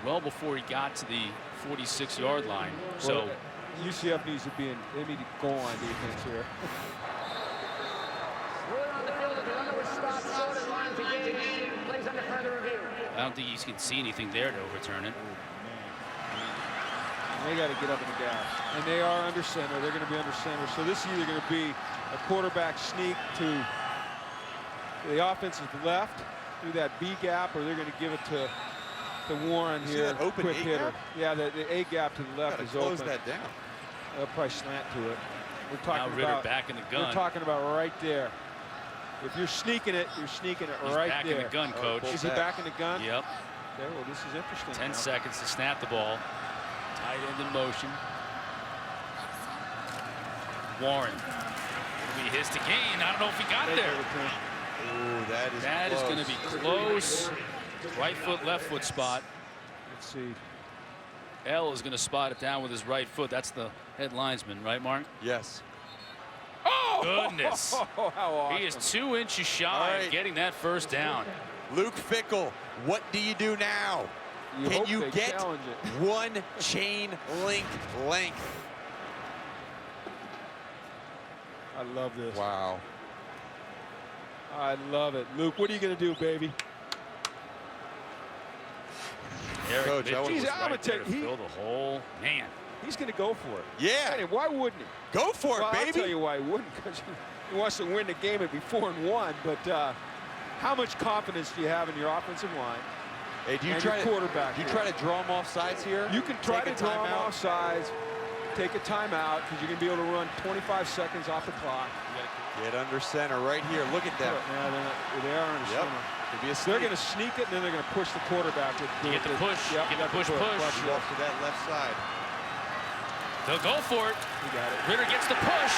well before he got to the 46-yard line. So well, UCF needs to be they need to go on defense here. Ruling on the field that the runner was stopped short of line to gain. Plays under further review. I don't think he can see anything there to overturn it. They got to get up in the gap. And they are under center. They're going to be under center. So this is either going to be a quarterback sneak to the offensive left through that B gap, or they're going to give it to Warren here. Open quick hitter. gap? Yeah, the A gap to the left is close open. that down. They'll probably slant to it. We're talking Now Ritter about back in the gun. We're talking about right there. If you're sneaking it, you're sneaking it He's right back there. in the gun, coach. Is he back in the gun? Yep. Okay, well, this is interesting. 10 now. seconds to snap the ball. Tight end in motion. Warren. It'll be his to gain. I don't know if he got there. Ooh, That is going to be close. Right foot, left foot spot. Let's see. L is going to spot it down with his right foot. That's the head linesman, right, Mark? Yes. Oh! Goodness. Oh, how awesome. He is 2 inches shy All right. of getting that first down. Luke Fickell, what do you do now? You Can hope you they get challenge it. one chain link length? I love this. Wow. I love it. Luke, what are you going to do, baby? Eric Coach, Mitchell I'm was gonna right tell there to you, fill the hole. Man. He's going to go for it. Yeah. Hey, why wouldn't he? Go for Well, it, I'll baby. tell you why he wouldn't, because he wants to win the game and be 4-1. But how much confidence do you have in your offensive line? Hey, do you and try your to quarterback? Do you try to draw him off sides here? You can try Take to a draw him timeout? off sides, take a timeout, because you're going to be able to run 25 seconds off the clock. Get under center right here. Look at them. Yeah, they are under Yep. center. Could be a They're sneak. going to sneak it, and then they're going to push the quarterback. You get the push. Yep, Get you the got push. He goes to that left side. They'll go for it. You got it. Ritter gets the push.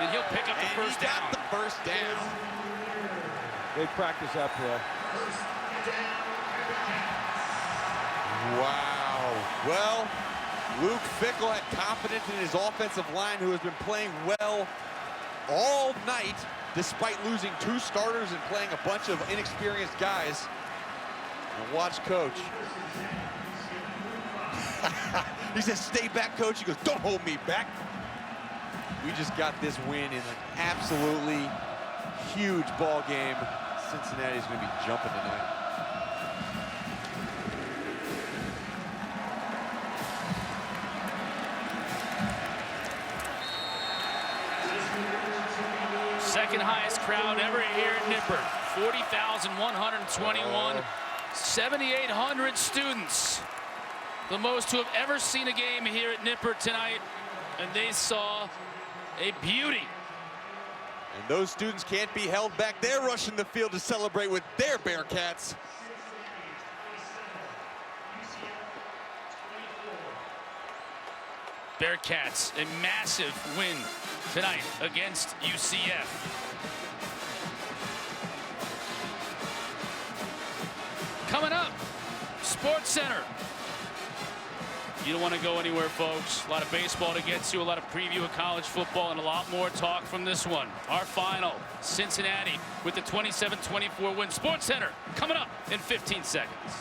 And he'll pick up the And first he down. got the first down. They practice that play. Wow. Well, Luke Fickell had confidence in his offensive line, who has been playing well all night, despite losing 2 starters and playing a bunch of inexperienced guys. And watch Coach. He says, stay back, Coach. He goes, don't hold me back. We just got this win in an absolutely huge ball game. Cincinnati's going to be jumping tonight. Second highest crowd ever here at Nippert. 40,121. 7,800 students. The most to have ever seen a game here at Nippert tonight. And they saw a beauty. And those students can't be held back. They're rushing the field to celebrate with their Bearcats. Bearcats, a massive win tonight against UCF. Coming up, Sports Center. You don't want to go anywhere, folks. A lot of baseball to get to, a lot of preview of college football, and a lot more talk from this one. Our final, Cincinnati with the 27-24 win. Sports Center coming up in 15 seconds.